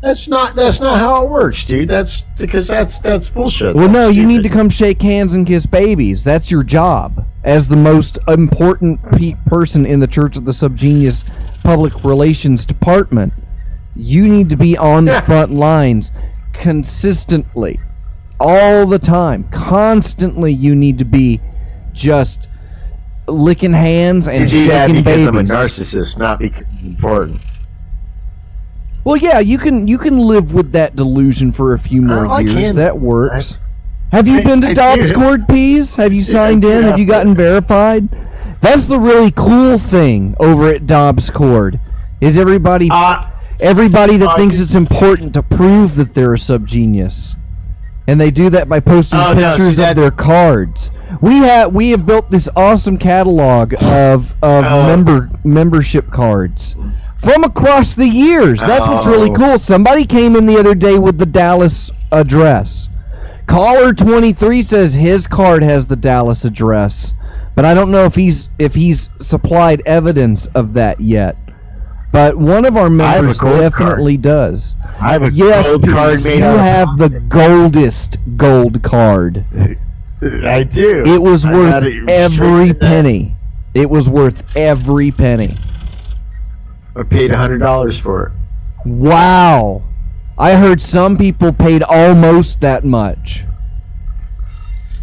that's not how it works, dude. That's because that's bullshit. Well, no, That's you need to stupid. come shake hands and kiss babies. That's your job as the most important person in the Church of the Subgenius Public Relations Department. You need to be on the front lines consistently, all the time, constantly. You need to be just licking hands and You do that shaking because babies. I'm a narcissist, not because I'm important. Well, yeah, you can live with that delusion for a few more I years. can. That works. Have you I- been to I Dobbs do. Court, Peas? Have you signed in? Have you do. gotten verified? That's the really cool thing over at Dobbs Court. Is everybody that thinks it's important to prove that they're a subgenius, and they do that by posting Oh, no, pictures see, that- of their cards. We have built this awesome catalog of membership cards from across the years. That's what's really Oh. cool. Somebody came in the other day with the Dallas address. Caller 23 says his card has the Dallas address, but I don't know if he's supplied evidence of that yet. But one of our have a members gold definitely does. I have a Yes, gold Pease, card made you out of have the goldest gold card. I do. It was I worth got it every straight in that. penny. It was worth every penny. I paid $100 for it. Wow. I heard some people paid almost that much.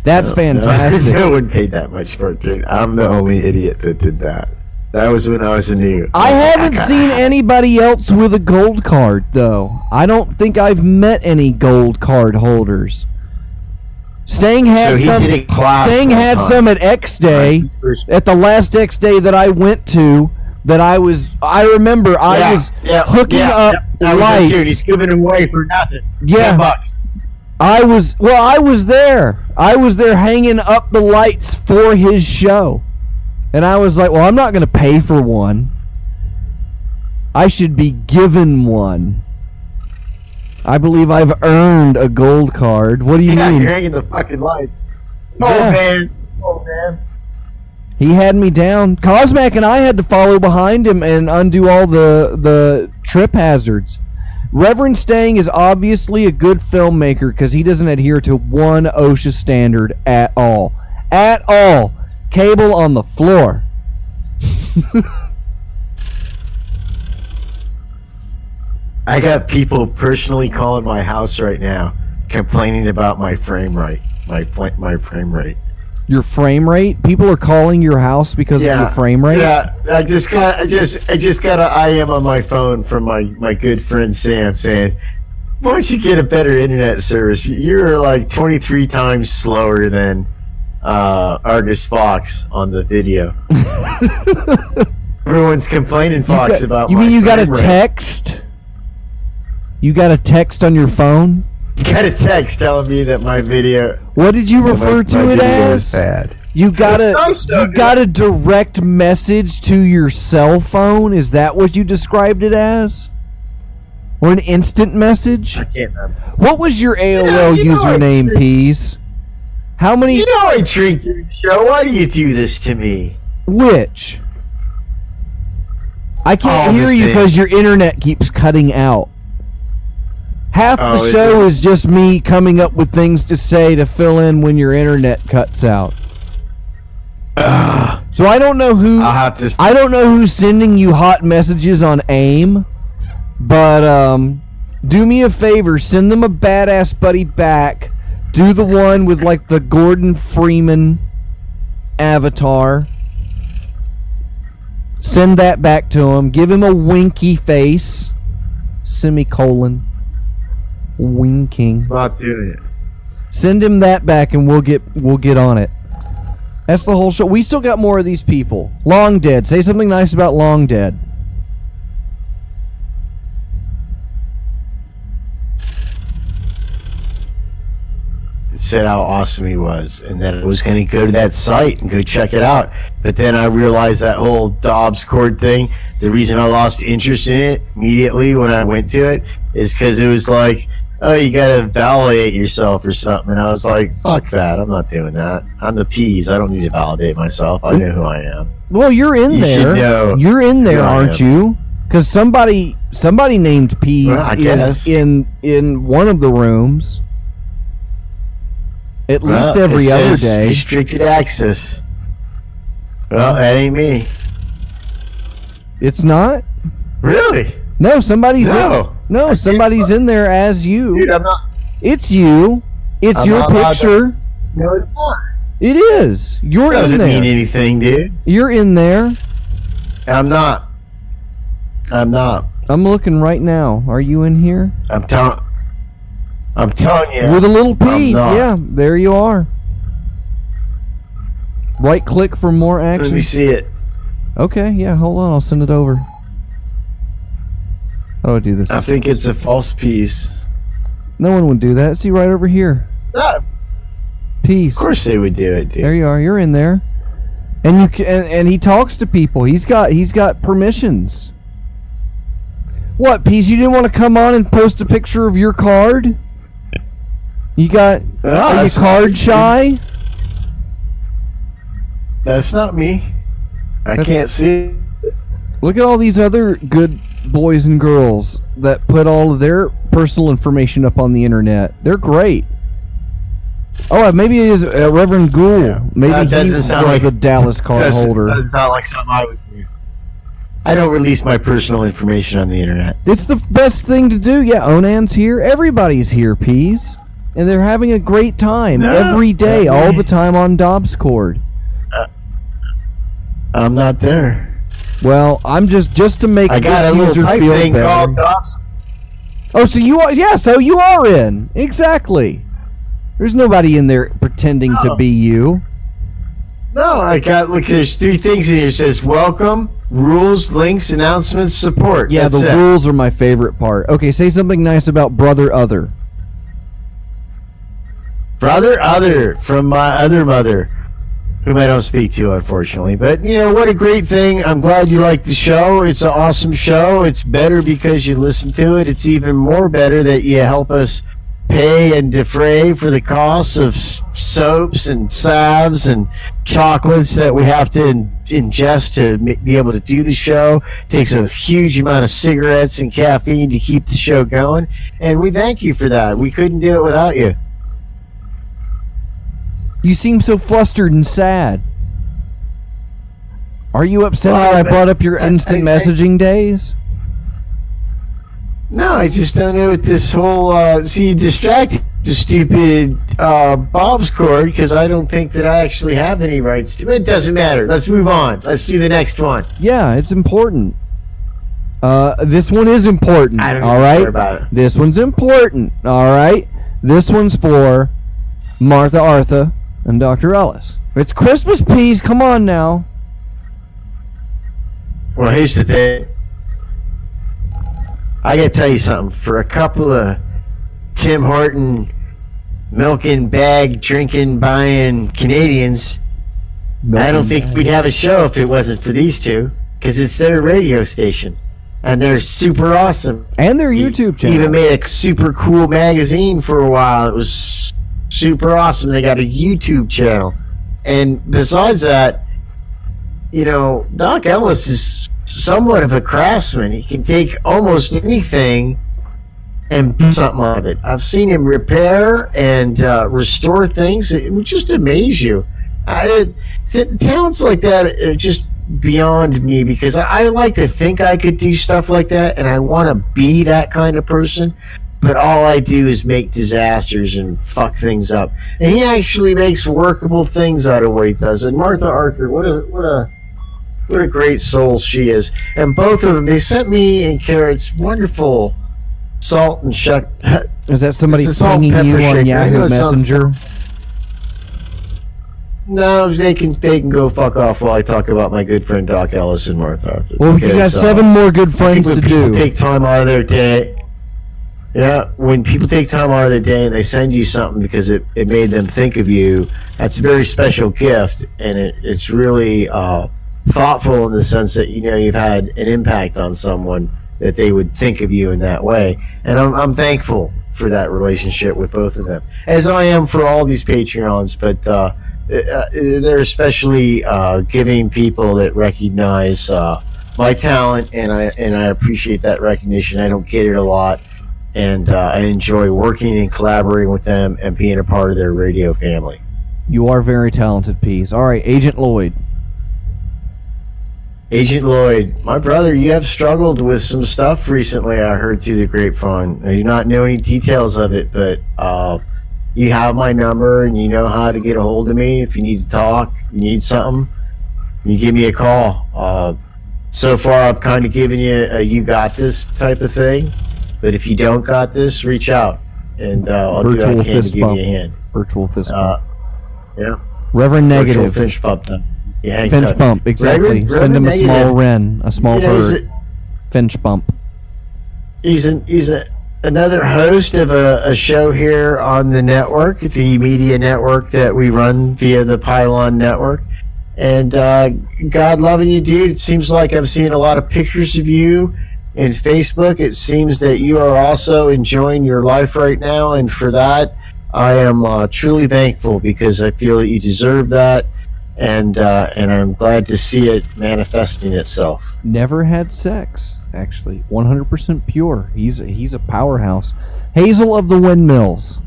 That's fantastic. No one paid that much for it, dude. I'm the only idiot that did that. That was when I was a new. I haven't seen anybody else with a gold card, though. I don't think I've met any gold card holders. Stang had So he some. did a class Stang one had time. some at X Day. At the last X Day that I went to, I remember I was hooking up Dude, he's lights. giving away for nothing. Yeah. $10. I was there. I was there hanging up the lights for his show. And I was like, well, I'm not going to pay for one. I should be given one. I believe I've earned a gold card. What do you Yeah, mean? you're hanging the fucking lights. Yeah. Oh man. Oh man. He had me down. Cosmac and I had to follow behind him and undo all the trip hazards. Reverend Stang is obviously a good filmmaker because he doesn't adhere to one OSHA standard at all. At all. Cable on the floor. I got people personally calling my house right now, complaining about my frame rate. My frame rate. Your frame rate? People are calling your house because of your frame rate? Yeah, I just got an IM on my phone from my good friend Sam saying, "Why don't you get a better internet service? You're like 23 times slower than Argus Fox on the video." Everyone's complaining, Fox, about. You my mean you got a frame rate. text? You got a text on your phone? Got a text telling me that my video. What did you refer my to it video is as? bad. You got It's not so got a direct message to your cell phone? Is that what you described it as? Or an instant message? I can't remember. What was your AOL you know username, I- Pease? How many? You know I drink your show. Why do you do this to me? Which? I can't All the hear you things. because your internet keeps cutting out. Half Oh, the is show it? is just me coming up with things to say to fill in when your internet cuts out. So I don't know who. I'll have to. I don't know who's sending you hot messages on AIM, but do me a favor, send them a badass buddy back. Do the one with like the Gordon Freeman avatar. Send that back to him. Give him a winky face. Semicolon. Winking. Not doing it. Send him that back and we'll get on it. That's the whole show. We still got more of these people. Long Dead. Say something nice about Long Dead. It said how awesome he was, and that I was going to go to that site and go check it out. But then I realized that whole Dobbs Court thing. The reason I lost interest in it immediately when I went to it is because it was like, oh, you got to validate yourself or something. And I was like, fuck that. I'm not doing that. I'm the Peas. I don't need to validate myself. I know who I am. Well, you're in You there. should know You're in there, who I aren't am. you? Because somebody named Peas Well, I is guess. in one of the rooms. At least Well, every it other says day. Restricted access. Well, that ain't me. It's not? Really? No, somebody's No. somebody's in there as you. Dude, I'm not. It's you. It's I'm your not allowed to- picture. No, it's not. It is. You're in Doesn't there. mean anything, dude. You're in there. I'm not. I'm not. I'm looking right now. Are you in here? I'm telling you. With a little P. not. Yeah, there you are. Right click for more Let action. me see it. Okay, yeah, hold on. I'll send it over. How do I do this? I think it's a false piece. No one would do that. See right over here. Ah, Peace. of course they would do it, dude. There you are. You're in there. And you can, and he talks to people. He's got permissions. What, Peace? You didn't want to come on and post a picture of your card? You got Ah, are you that's- card shy? That's not me. I can't see it. Look at all these other good boys and girls that put all of their personal information up on the internet. They're great. Oh, maybe it is Reverend Gould. Yeah. Maybe That he doesn't sound was like- a Dallas card holder. Doesn't sound like something I would do. I don't release my personal information on the internet. It's the best thing to do. Yeah, Onan's here. Everybody's here, Peas. And they're having a great time No, every day, not all me. the time on Dobbscord. I'm not there. Well, I'm just to make I got a this little user pipe feel thing better. called Dobbs. Oh, so you are? Yeah, so you are in. Exactly. There's nobody in there pretending to No. be you. No, I got, look, there's 3 things in here. It says welcome, rules, links, announcements, support. Yeah, That's the it. rules are my favorite part. Okay, say something nice about Brother Other. Brother Other from my other mother, whom I don't speak to, unfortunately. But, you know, what a great thing. I'm glad you like the show. It's an awesome show. It's better because you listen to it. It's even more better that you help us pay and defray for the costs of soaps and salves and chocolates that we have to ingest to be able to do the show. It takes a huge amount of cigarettes and caffeine to keep the show going. And we thank you for that. We couldn't do it without you. You seem so flustered and sad. Are you upset Well, that I brought up your instant I- messaging days? No, I just don't know what this whole, see, you distracted the stupid Bob's cord because I don't think that I actually have any rights to it. It doesn't matter. Let's move on. Let's do the next one. Yeah, it's important. This one is important. I don't all even right. care about it. This one's important. All right. This one's for Martha Artha and Dr. Ellis. It's Christmas, Peas. Come on now. Well, here's the thing. I gotta tell you something. For a couple of Tim Horton milking, bag, drinking, buying Canadians, I don't think we'd have a show if it wasn't for these two, because it's their radio station, and they're super awesome. And their YouTube channel. Even made a super cool magazine for a while. It was super awesome. They got a YouTube channel, and besides that, you know, Doc Ellis is somewhat of a craftsman. He can take almost anything and do something out of it. I've seen him repair and restore things. It would just amaze you. Talents like that are just beyond me, because I like to think I could do stuff like that, and I want to be that kind of person. But all I do is make disasters and fuck things up. And he actually makes workable things out of what he does. And Martha Arthur, what a great soul she is. And both of them, they sent me and Carrot's wonderful salt and shuck. Is that somebody It's a salt pinging pepper you on shaker. I Yahoo know it sounds Messenger? No, they can go fuck off while I talk about my good friend Doc Ellis and Martha Arthur. Well, you got Because, 7 more good I think friends when to people do. take time out of their day. Yeah, when people take time out of their day and they send you something because it made them think of you, that's a very special gift, and it's really thoughtful in the sense that, you know, you've had an impact on someone, that they would think of you in that way. And I'm thankful for that relationship with both of them, as I am for all these Patreons, but they're especially giving people that recognize my talent, and I appreciate that recognition. I don't get it a lot. And I enjoy working and collaborating with them and being a part of their radio family. You are very talented, Peas. All right, Agent Lloyd. Agent Lloyd, my brother, you have struggled with some stuff recently, I heard through the grapevine. I do not know any details of it, but you have my number and you know how to get a hold of me. If you need to talk, you need something, you give me a call. so far I've kind of given you a you got this type of thing. But if you don't got this, reach out, and I'll do what I can to give you a hand. Virtual fist bump. Yeah. Reverend Virtual Negative. Finch bump. Yeah, hang Finch tight. bump, exactly. Reverend Send him a Negative. small wren, a small You know, bird. Finch bump. He's another host of a show here on the network, the media network that we run via the Pylon Network. And God loving you, dude. It seems like I've seen a lot of pictures of you in Facebook. It seems that you are also enjoying your life right now, and for that, I am truly thankful, because I feel that you deserve that, and I'm glad to see it manifesting itself. Never had sex, actually. 100% pure. He's a powerhouse. Hazel of the Windmills.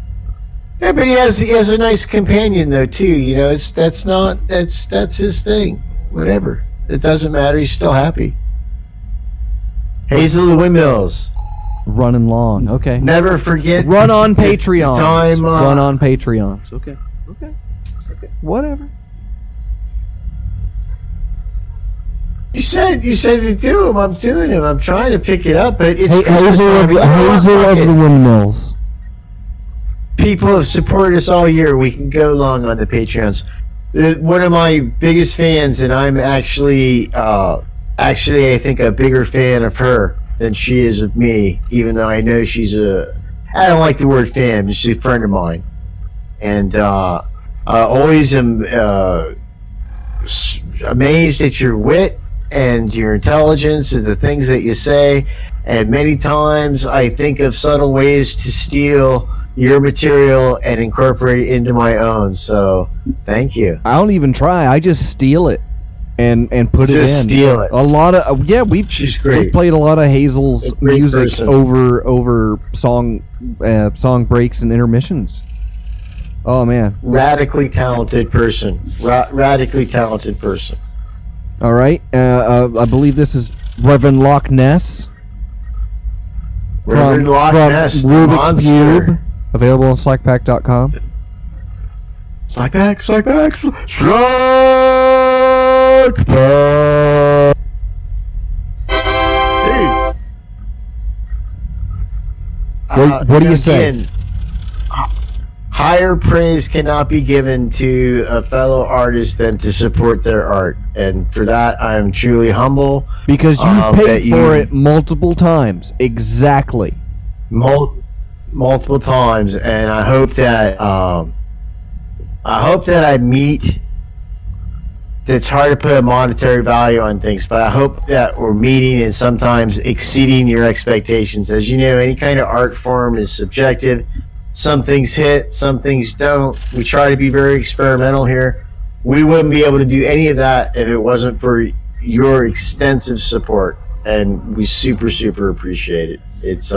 Yeah, but he has a nice companion though too. You know, that's his thing. Whatever, it doesn't matter. He's still happy. Hazel of the Windmills. Running long. Okay. Never forget. Run on Patreons. Time, Run on Patreons. Okay. Whatever. You said to do him. I'm doing him. I'm trying to pick it up, but it's Christmas Hazel time. of the Windmills. People have supported us all year. We can go long on the Patreons. One of my biggest fans, and I'm actually I think a bigger fan of her than she is of me, even though I know she's I don't like the word fan, but she's a friend of mine. And I always am amazed at your wit and your intelligence and the things that you say. And many times I think of subtle ways to steal your material and incorporate it into my own. So thank you. I don't even try. I just steal it and put it in. Just steal it. A lot of She's great. we played a lot of Hazel's A great music person. over song breaks and intermissions. Oh man. Radically talented person. Radically talented person. All right. I believe this is Reverend Loch Ness. Reverend Loch Ness, the Rubik's monster. Cube. Available on slackpack.com. Slackback. Strike back. Dude. What do you say? Again, higher praise cannot be given to a fellow artist than to support their art. And for that, I am truly humble. Because you that paid you- for it multiple times. Exactly. Multiple times, and I hope that I meet. It's hard to put a monetary value on things, but I hope that we're meeting and sometimes exceeding your expectations. As you know, any kind of art form is subjective. Some things hit, some things don't. We try to be very experimental here. We wouldn't be able to do any of that if it wasn't for your extensive support, and we super appreciate it. It's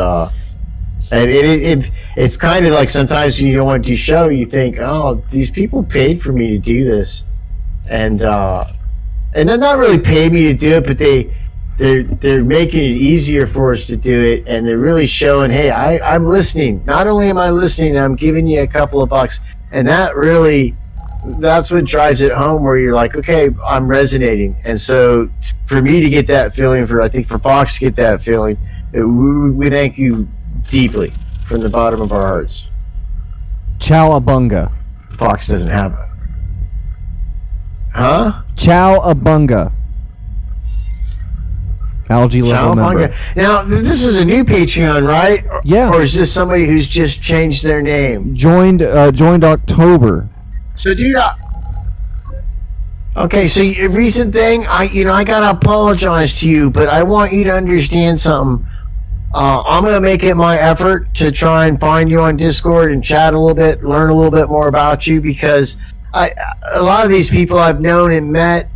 and it's kind of like sometimes when you don't want to do show, you think, oh, these people paid for me to do this, and they're not really paid me to do it, but they're making it easier for us to do it, and they're really showing, hey, I'm listening. Not only am I listening, I'm giving you a couple of bucks, and that's what drives it home, where you're like, okay, I'm resonating. And so for me to get that feeling, I think for Fox to get that feeling, we thank you deeply from the bottom of our hearts. Chowabunga. Fox doesn't have a... Huh? Chowabunga. Algae level member. Chowabunga. Now, this is a new Patreon, right? Yeah. Or is this somebody who's just changed their name? Joined October. So, dude, okay, so a recent thing, I gotta apologize to you, but I want you to understand something. I'm gonna make it my effort to try and find you on Discord and chat a little bit, learn a little bit more about you, because a lot of these people I've known and met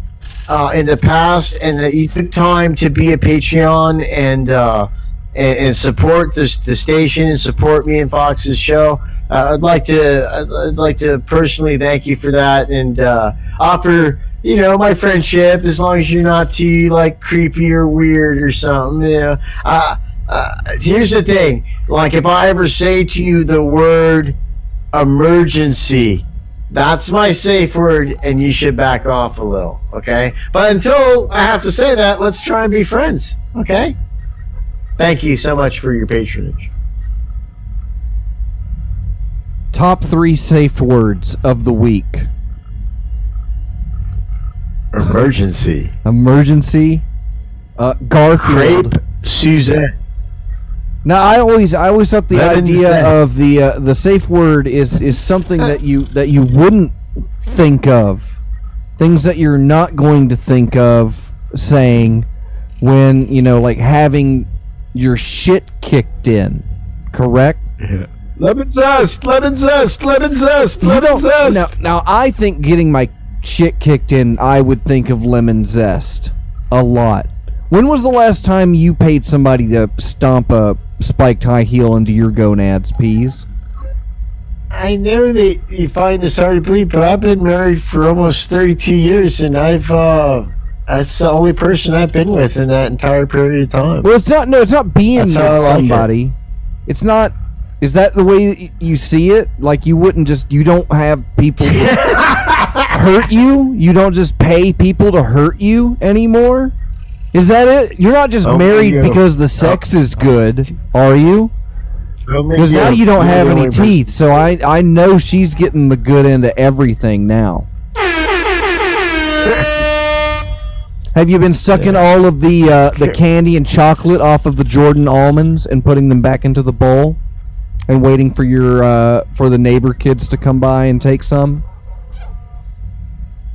in the past, and that you took time to be a Patreon and support the station and support me and Fox's show. I'd like to personally thank you for that, and offer my friendship, as long as you're not too like creepy or weird or something. Here's the thing: like, if I ever say to you the word emergency, That's my safe word, and you should back off a little, okay? But until I have to say that, let's try and be friends, okay? Thank you so much for your patronage. Top 3 safe words of the week. Emergency. Emergency. Garfield. Crepe Suzette. Now, I always thought the Lemon's idea nest. of the safe word is something that you wouldn't think of, things that you're not going to think of saying when like having your shit kicked in. Correct? Yeah. Lemon zest, lemon zest, lemon zest, lemon zest. Now, I think getting my shit kicked in, I would think of lemon zest a lot. When was the last time you paid somebody to stomp a spiked high heel into your gonads, Peas? I know that you find this hard to believe, but I've been married for almost 32 years, and that's the only person I've been with in that entire period of time. Well, it's not being with That's how I like it. somebody. It's not. Is that the way you see it? Like you don't have people hurt you? You don't just pay people to hurt you anymore? Is that it? You're not just married because the sex is good, are you? Because now you don't have any teeth, so I know she's getting the good end of everything now. Have you been sucking all of the candy and chocolate off of the Jordan almonds and putting them back into the bowl, and waiting for for the neighbor kids to come by and take some?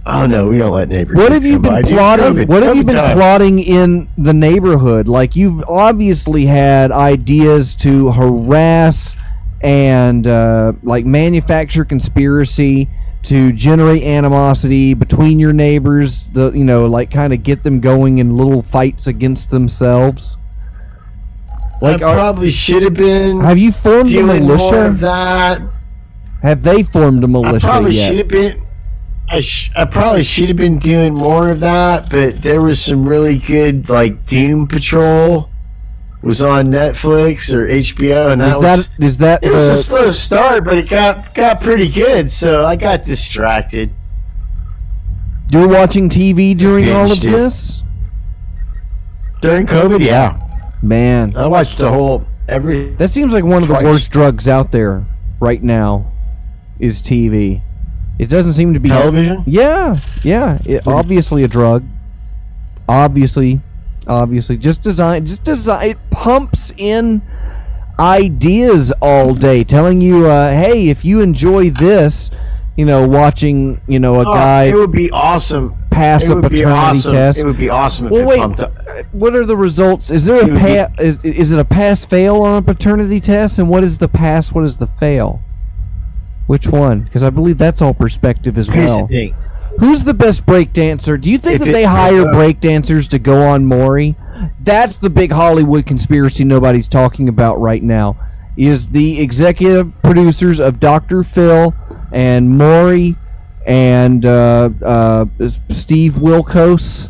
Oh no, we don't let neighbors. What have you been plotting? What have you been plotting in the neighborhood? Like you've obviously had ideas to harass and like manufacture conspiracy to generate animosity between your neighbors. Like kind of get them going in little fights against themselves. Like I probably should have been. Have you formed a doing more militia? of that. Have they formed a militia I probably yet? should have been. I probably should have been doing more of that, but there was some really good, like Doom Patrol was on Netflix or HBO, and it was a slow start, but it got pretty good, so I got distracted. You're watching TV during all of Binged it. this? During COVID, yeah. Man, I watched the whole every. that seems like one of the Twice. worst drugs out there right now is TV. It doesn't seem to be Television? Yeah. Obviously a drug. Obviously, just design. It pumps in ideas all day, telling you, hey, if you enjoy this, watching, a guy It would be awesome. pass a paternity test. It would be awesome if Well, it wait. pumped up. What are the results? Is there a is it a pass-fail on a paternity test? And what is the pass? What is the fail? Which one? Because I believe that's all perspective as Here's the well. thing. Who's the best break dancer? Do you think If that they hire break dancers to go on Maury? That's the big Hollywood conspiracy nobody's talking about right now. Is the executive producers of Dr. Phil and Maury and Steve Wilkos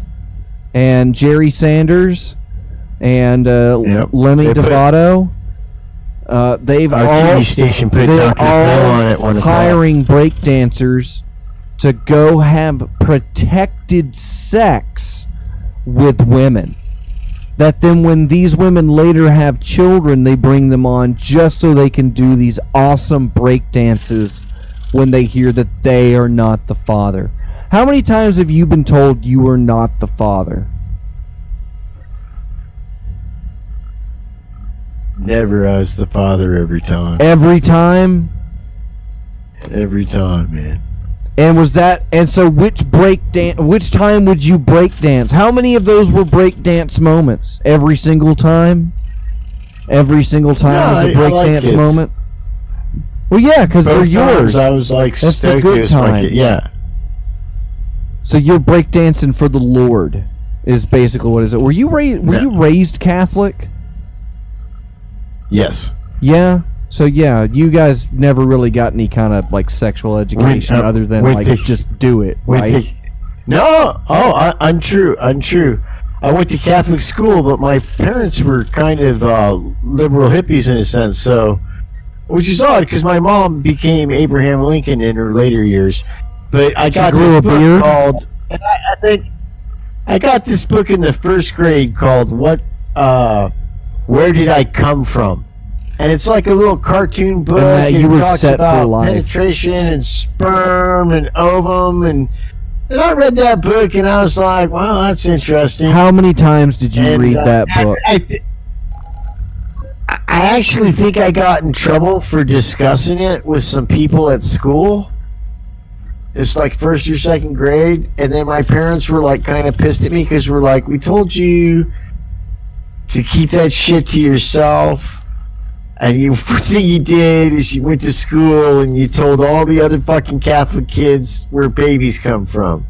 and Jerry Sanders and Lemmy They put- Devato. They've Our all TV station put they're Dr. Phil on at 1 o'clock. hiring break dancers to go have protected sex with women. That then when these women later have children, they bring them on just so they can do these awesome break dances when they hear that they are not the father. How many times have you been told you are not the father? Never as the father every time. Every time? Every time, man. And so which time would you break dance? How many of those were break dance moments? Every single time? Every single time No, was a break I like dance kids. moment? Well, yeah, because they're Both yours. times I was like, That's the stoked good it was my time. kid. Yeah. So you're break dancing for the Lord is basically what is it. Were you raised Catholic? Yes. Yeah. So yeah, you guys never really got any kind of like sexual education other than went like to- just do it, Went right? No. Oh, untrue. I went to Catholic school, but my parents were kind of liberal hippies in a sense. So which is odd because my mom became Abraham Lincoln in her later years. But I got grew this a book beard? called, and I think I got this book in the first grade called Where Did I Come From? And it's like a little cartoon book, that and you it were talks set for about life. penetration and sperm and ovum, and I read that book and I was like, wow, that's interesting. How many times did you And, read that I- book? I actually think I got in trouble for discussing it with some people at school. It's like first or second grade, and then my parents were like kind of pissed at me because we're like, we told you to keep that shit to yourself, and you first thing you did is you went to school and you told all the other fucking Catholic kids where babies come from,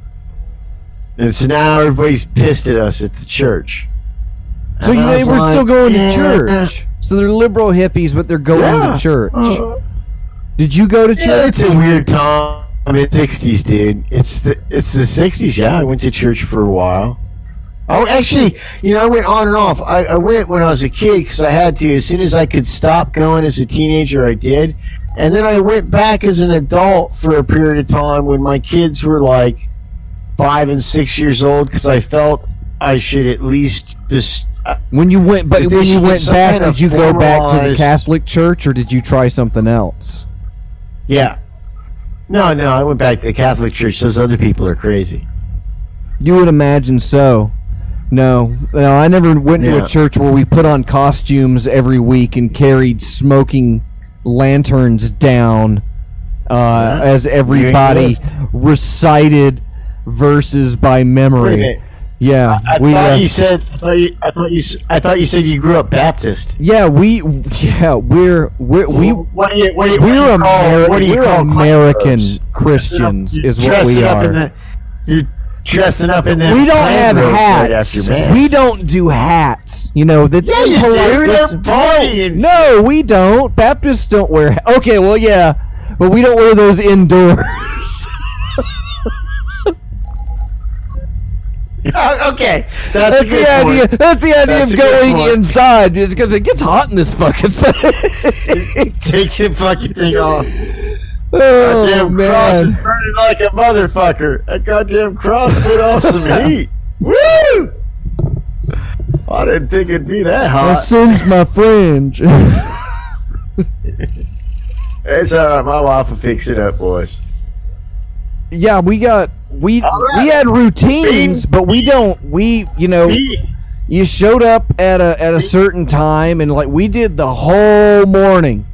and so now everybody's pissed at us at the church. So And I they was were like, still going yeah. to church. So they're liberal hippies, but they're going Yeah. to church. Did you go to Yeah, church? it's a weird time. I mean, 60s, dude. It's the 60s. Yeah, I went to church for a while. Oh, actually, I went on and off. I went when I was a kid because I had to. As soon as I could stop going as a teenager, I did. And then I went back as an adult for a period of time when my kids were like 5 and 6 years old because I felt I should at least just. When you went, but But when they you should went some back, kind of did you go back to the formalized- Catholic Church, or did you try something else? Yeah. No, I went back to the Catholic Church. Those other people are crazy. You would imagine so. No, I never went to Yeah. a church where we put on costumes every week and carried smoking lanterns down as everybody recited verses by Wait a memory. minute. Yeah, I thought you said. I thought you said you grew up Baptist. we're What do you what do we're you call, what do you we're call American clothes? Christians You're is what dressing we up in are. you're dressing up in that. We don't have right hats. after Mass. We don't do hats. That's Yeah, you impolite. do. That's- They're partying. No, we don't. Baptists don't wear. Okay, well, yeah, but we don't wear those indoors. Okay, that's a That's good the idea. point. That's the idea That's of a good going point. inside, is because it gets hot in this fucking thing. Take the fucking thing off. Oh Goddamn cross is man! burning like a motherfucker. That goddamn cross put off some heat. Woo! I didn't think it'd be that I hot. singed my fringe. It's alright, my wife will fix it up, boys. Yeah, we had routines, but we you showed up at a certain time, and like we did the whole morning.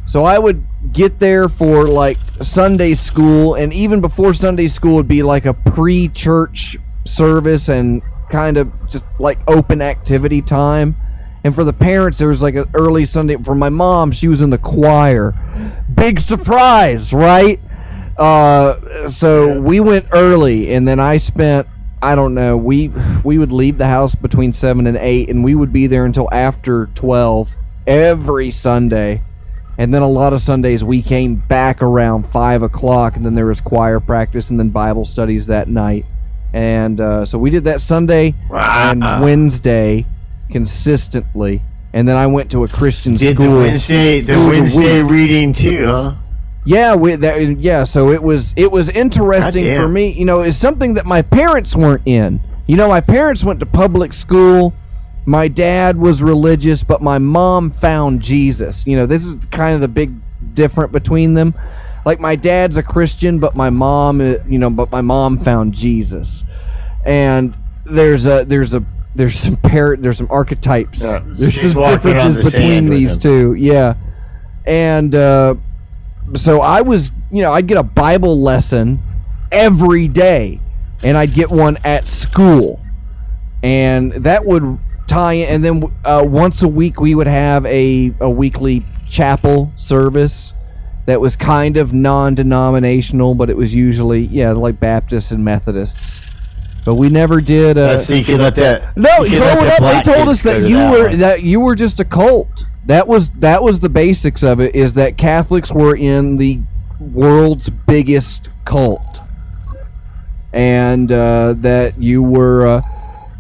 So I would get there for like Sunday school, and even before Sunday school would be like a pre-church service and kind of just like open activity time. And for the parents, there was like an early Sunday. For my mom, she was in the choir. Big surprise, right? So we went early, and then I spent, I don't know, we would leave the house between 7 and 8, and we would be there until after 12 every Sunday. And then a lot of Sundays we came back around 5 o'clock, and then there was choir practice and then Bible studies that night. And so we did that Sunday and Wednesday consistently. And then I went to a Christian Did school. the Wednesday reading too, huh? Yeah, so it was interesting Goddamn. for me. It's something that my parents weren't in. My parents went to public school. My dad was religious, but my mom found Jesus. This is kind of the big difference between them. Like my dad's a Christian, but my mom, but my mom found Jesus. And there's some archetypes. Yeah, There's she's some walking on the differences sand between with these him. two. Yeah. And so I was, I'd get a Bible lesson every day, and I'd get one at school, and that would tie in. And then once a week we would have a weekly chapel service that was kind of non-denominational, but it was usually like Baptists and Methodists. But we never did. So you could let that. No, you could growing let the up, they black told kids us go that to you one. were just a cult. That was the basics of it. Is that Catholics were in the world's biggest cult, and that you were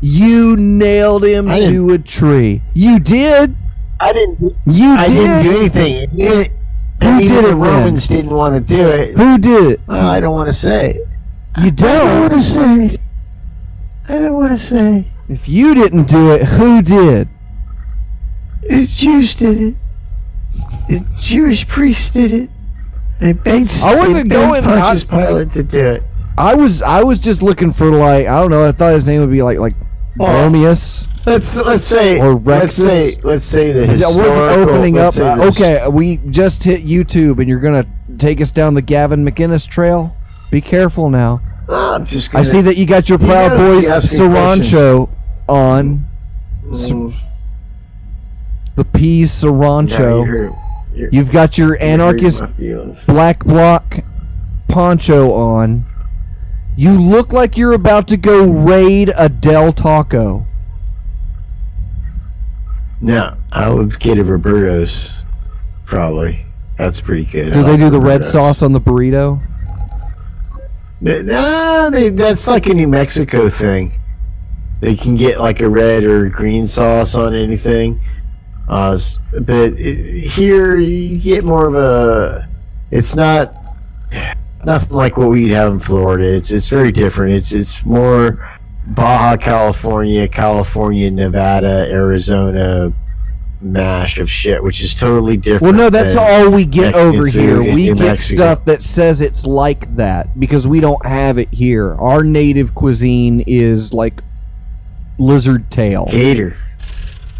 You nailed him I to a tree. You did. I didn't. You I did. didn't do anything. Who did the it then? Romans didn't want to do it. Who did it? Well, I don't want to say. You I don't don't. want to say. I don't want to say. If you didn't do it, who did? The Jews did it. The Jewish priests did it. They begged. I wasn't they begged going- Pontius Pilate to do it. I was just looking for, like, I don't know. I thought his name would be like Oh. Romius. Let's say Or let's Rexus. say the I historical. wasn't opening up. let's say this- Okay, we just hit YouTube, and you're gonna take us down the Gavin McInnes trail. Be careful now. I'm just. I Gonna, see that you got your Proud know, Boys you ask me Sriracha on. The Peas No, Sriracha. you're You've got your anarchist hurting my feelings. black bloc poncho on. You look like you're about to go raid a Del Taco. No, I would get a Roberto's. Probably. That's pretty good. Do I they like do the red Roberto's. sauce on the burrito? No, that's like a New Mexico thing. They can get like a red or green sauce on anything. Here you get more of a. It's not nothing like what we'd have in Florida. It's very different. It's more Baja California, Nevada, Arizona mash of shit, which is totally different. Well, no, that's than all we get Mexican over food here. in We New get Mexico. stuff that says it's like that because we don't have it here. Our native cuisine is like lizard tail. Gator.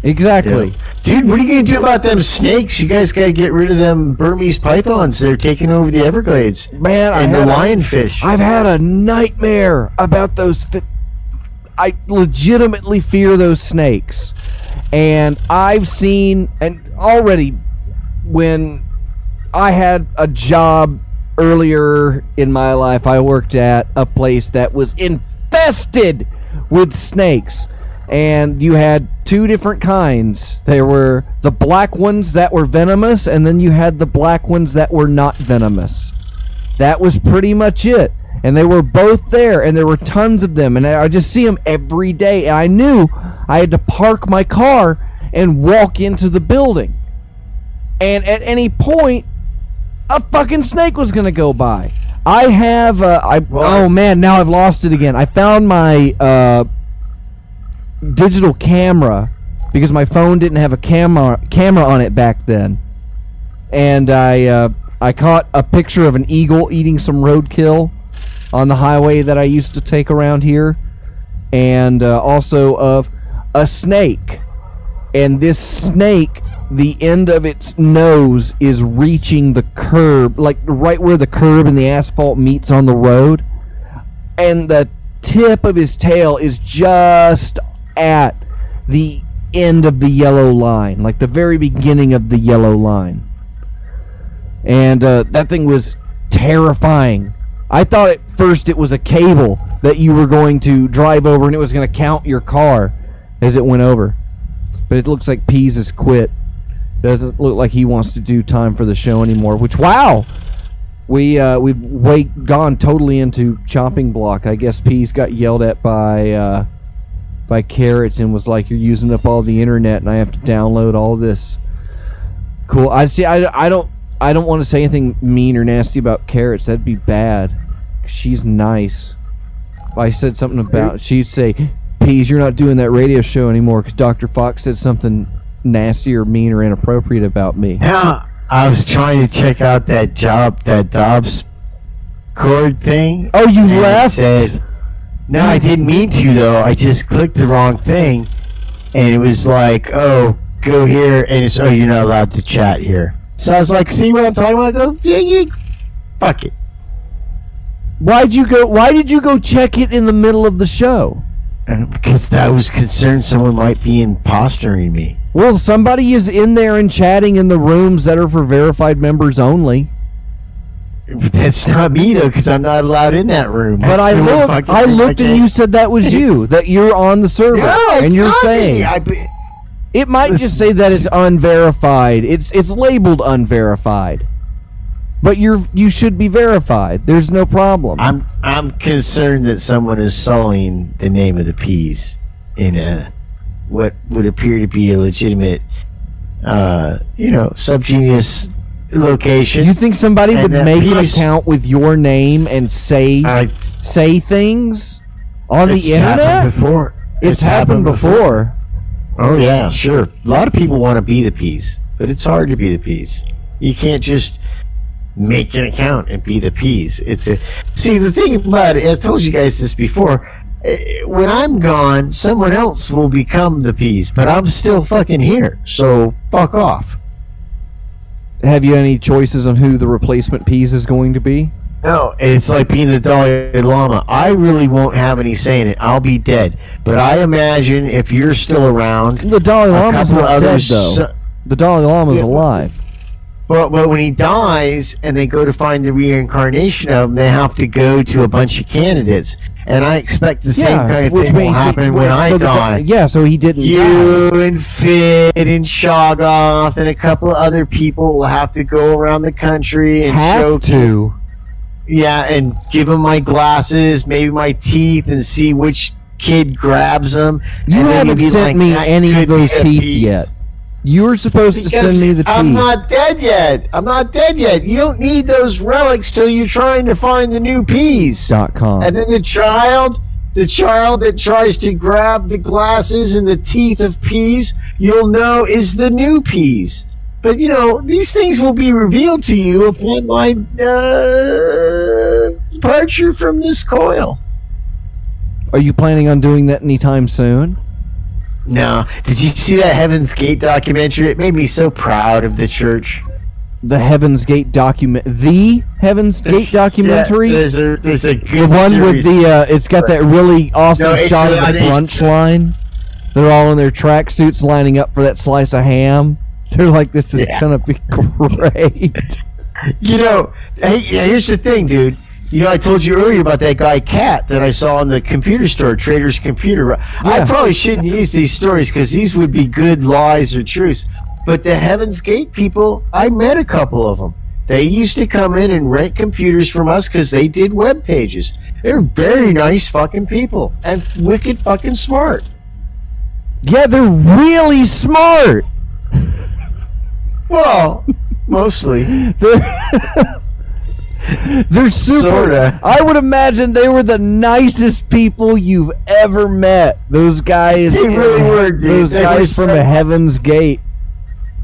Exactly. Dude, what are you gonna do about them snakes? You guys gotta get rid of them Burmese pythons. They're taking over the Everglades. Man, And the lionfish. I've had a nightmare about those. I legitimately fear those snakes. And I've seen, and already when I had a job earlier in my life, I worked at a place that was infested with snakes. And you had two different kinds. There were the black ones that were venomous, and then you had the black ones that were not venomous. That was pretty much it. And they were both there, and there were tons of them, and I just see them every day. And I knew I had to park my car and walk into the building. And at any point, a fucking snake was going to go by. I have, oh man, now I've lost it again. I found my digital camera because my phone didn't have a camera on it back then. And I caught a picture of an eagle eating some roadkill on the highway that I used to take around here, and also of a snake. And this snake, the end of its nose is reaching the curb, like right where the curb and the asphalt meets on the road, and the tip of his tail is just at the end of the yellow line, like the very beginning of the yellow line. And that thing was terrifying. I thought at first it was a cable that you were going to drive over and it was going to count your car as it went over. But it looks like Pease has quit. Doesn't look like he wants to do time for the show anymore, which, wow! We've gone totally into chopping block. I guess Pease got yelled at by Carrots and was like, "You're using up all the internet and I have to download all this." Cool. I don't want to say anything mean or nasty about Carrots. That'd be bad. She's nice. If I said something about, she'd say, "Pease, you're not doing that radio show anymore because Dr. Fox said something nasty or mean or inappropriate about me." Yeah, I was trying to check out that Dobbs cord thing. Oh, you and it left? said, no, I didn't mean to though. I just clicked the wrong thing, and it was like, "Oh, go here," and it's, "Oh, you're not allowed to chat here." So I was like, "See what I'm talking about?" Go, fuck it. Why did you go check it in the middle of the show? Because I was concerned someone might be impostering me. Well, somebody is in there and chatting in the rooms that are for verified members only. But that's not me though, because I'm not allowed in that room. But That's the one fucking I thing looked, and can't- you said that was you, that you're on the server, No, it's and you're not saying me. it might just say that it's unverified. It's labeled unverified, but you should be verified. There's no problem. I'm concerned that someone is sullying the name of the Peas in a what would appear to be a legitimate, subgenius location. You think somebody And would that make an piece- account with your name and say things on It's the happened internet? before. It's happened before. Oh yeah, sure. A lot of people want to be the peas, but it's hard to be the peas. You can't just make an account and be the peas. See, the thing about it, I told you guys this before. When I'm gone, someone else will become the peas, but I'm still fucking here. So fuck off. Have you any choices on who the replacement peas is going to be? No, it's like being the Dalai Lama. I really won't have any say in it. I'll be dead. But I imagine if you're still around, The Dalai Lama's couple not dead, others- though. The Dalai Lama's Yeah. alive. but when he dies and they go to find the reincarnation of him, they have to go to a bunch of candidates. And I expect the same kind of which thing will means happen when I die. So he didn't die. You and Fid and Shoggoth and a couple of other people will have to go around the country and show Have to. Yeah, and give them my glasses, maybe my teeth, and see which kid grabs them. You and then haven't you'd be sent like, me "That any could of those be a teeth piece." yet. You were supposed to Because send me the I'm teeth. not dead yet. I'm not dead yet. You don't need those relics till you're trying to find the new peas. .com. And then the child that tries to grab the glasses and the teeth of peas, you'll know is the new peas. But these things will be revealed to you upon my departure from this coil. Are you planning on doing that anytime soon? No. Did you see that Heaven's Gate documentary? It made me so proud of the church. The Heaven's Gate the Heaven's Gate documentary? Yeah, there's a good The one series. with the it's got that really awesome No, it's shot of on the brunch line. They're all in their tracksuits lining up for that slice of ham. They're like, this is Yeah. gonna be great. Hey, here's the thing, dude. I told you earlier about that guy Cat that I saw in the computer store, Trader's Computer. I probably shouldn't use these stories because these would be good lies or truths. But the Heaven's Gate people, I met a couple of them. They used to come in and rent computers from us because they did web pages. They're very nice fucking people and wicked fucking smart. Yeah, they're really smart. Well, mostly. They're super. Sorta. I would imagine they were the nicest people you've ever met. Those guys. They really were, dude. Those They guys were from so- Heaven's Gate.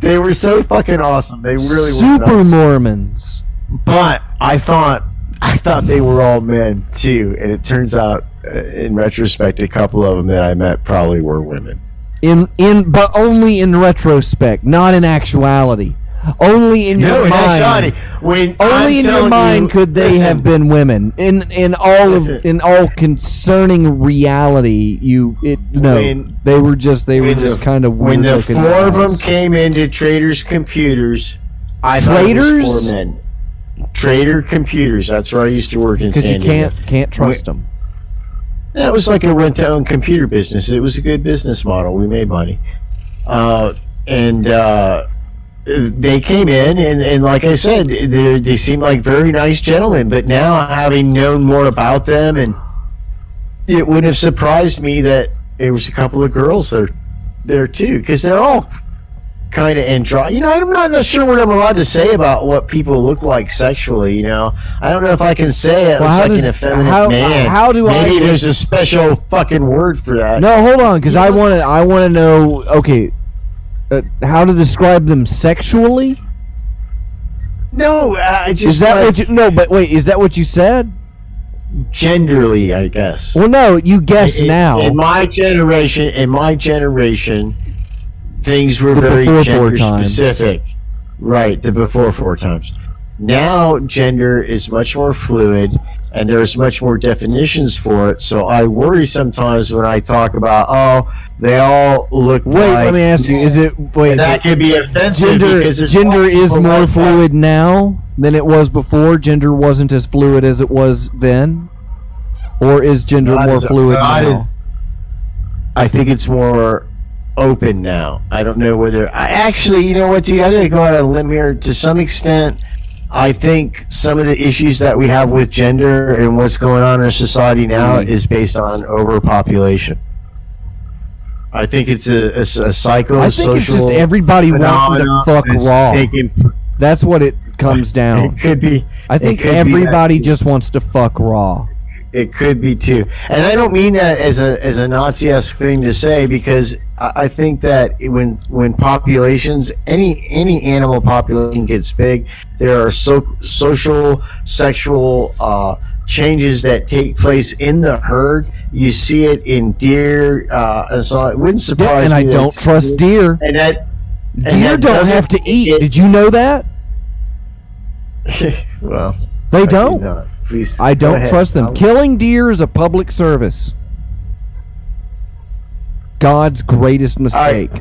They were so fucking awesome. They really were. Super Mormons. But I thought they were all men too, and it turns out, in retrospect, a couple of them that I met probably were women. But only in retrospect, not in actuality. Only in your No, mind. Johnny. When Only I'm in your telling mind you, could they listen, have been women. In all Listen. concerning reality, When- they were just when kind of weird. When the looking four of them guys. came into Trader's Computers, I thought it was Traders? four men. Trader Computers. That's where I used to work in because San you Diego. can't trust them. That was like a rent-to-own computer business. It was a good business model. We made money. They came in, and like I said, they seemed like very nice gentlemen. But now, having known more about them, and it wouldn't have surprised me that there was a couple of girls there too, because they're all kind of androgynous. I'm not sure what I'm allowed to say about what people look like sexually. I don't know if I can say it. Well, how Looks like an does- effeminate how- man. how do I- Maybe there's a special fucking word for that. No, hold on, because I want to know. Okay, how to describe them sexually? No, I just Is that like, what you? No, but wait, is that what you said? genderly, I guess. Well, no, you guess now. In my generation, things were The very before gender 4 times. specific. Right, the before 4 times. Now, gender is much more fluid, and there's much more definitions for it. So I worry sometimes when I talk about, they all look Wait, like. let me ask you: is it wait? That could be offensive because there's Gender more is people more like that. fluid now than it was before. Gender wasn't as fluid as it was then, or is gender Not more as- fluid I now? didn't- I think it's more open now. I don't know whether. You know what, dude? I'm going to go out on a limb here. To some extent, I think some of the issues that we have with gender and what's going on in our society now is based on overpopulation. I think it's a psychosocial. I think it's just everybody wanting to fuck that's raw. taking- That's what it comes down. It could be. I think it could be everybody that too. just wants to fuck raw. It could be too, and I don't mean that as a Nazi-esque thing to say, because I think that when populations, any animal population gets big, there are social, sexual changes that take place in the herd. You see it in deer, and so it wouldn't Yeah, surprise and me. I don't trust deer. And that Deer that don't doesn't have to make eat. it- Did you know that? Well, They I do don't. not. Please, I go don't ahead. trust them. Killing deer is a public service. God's greatest mistake.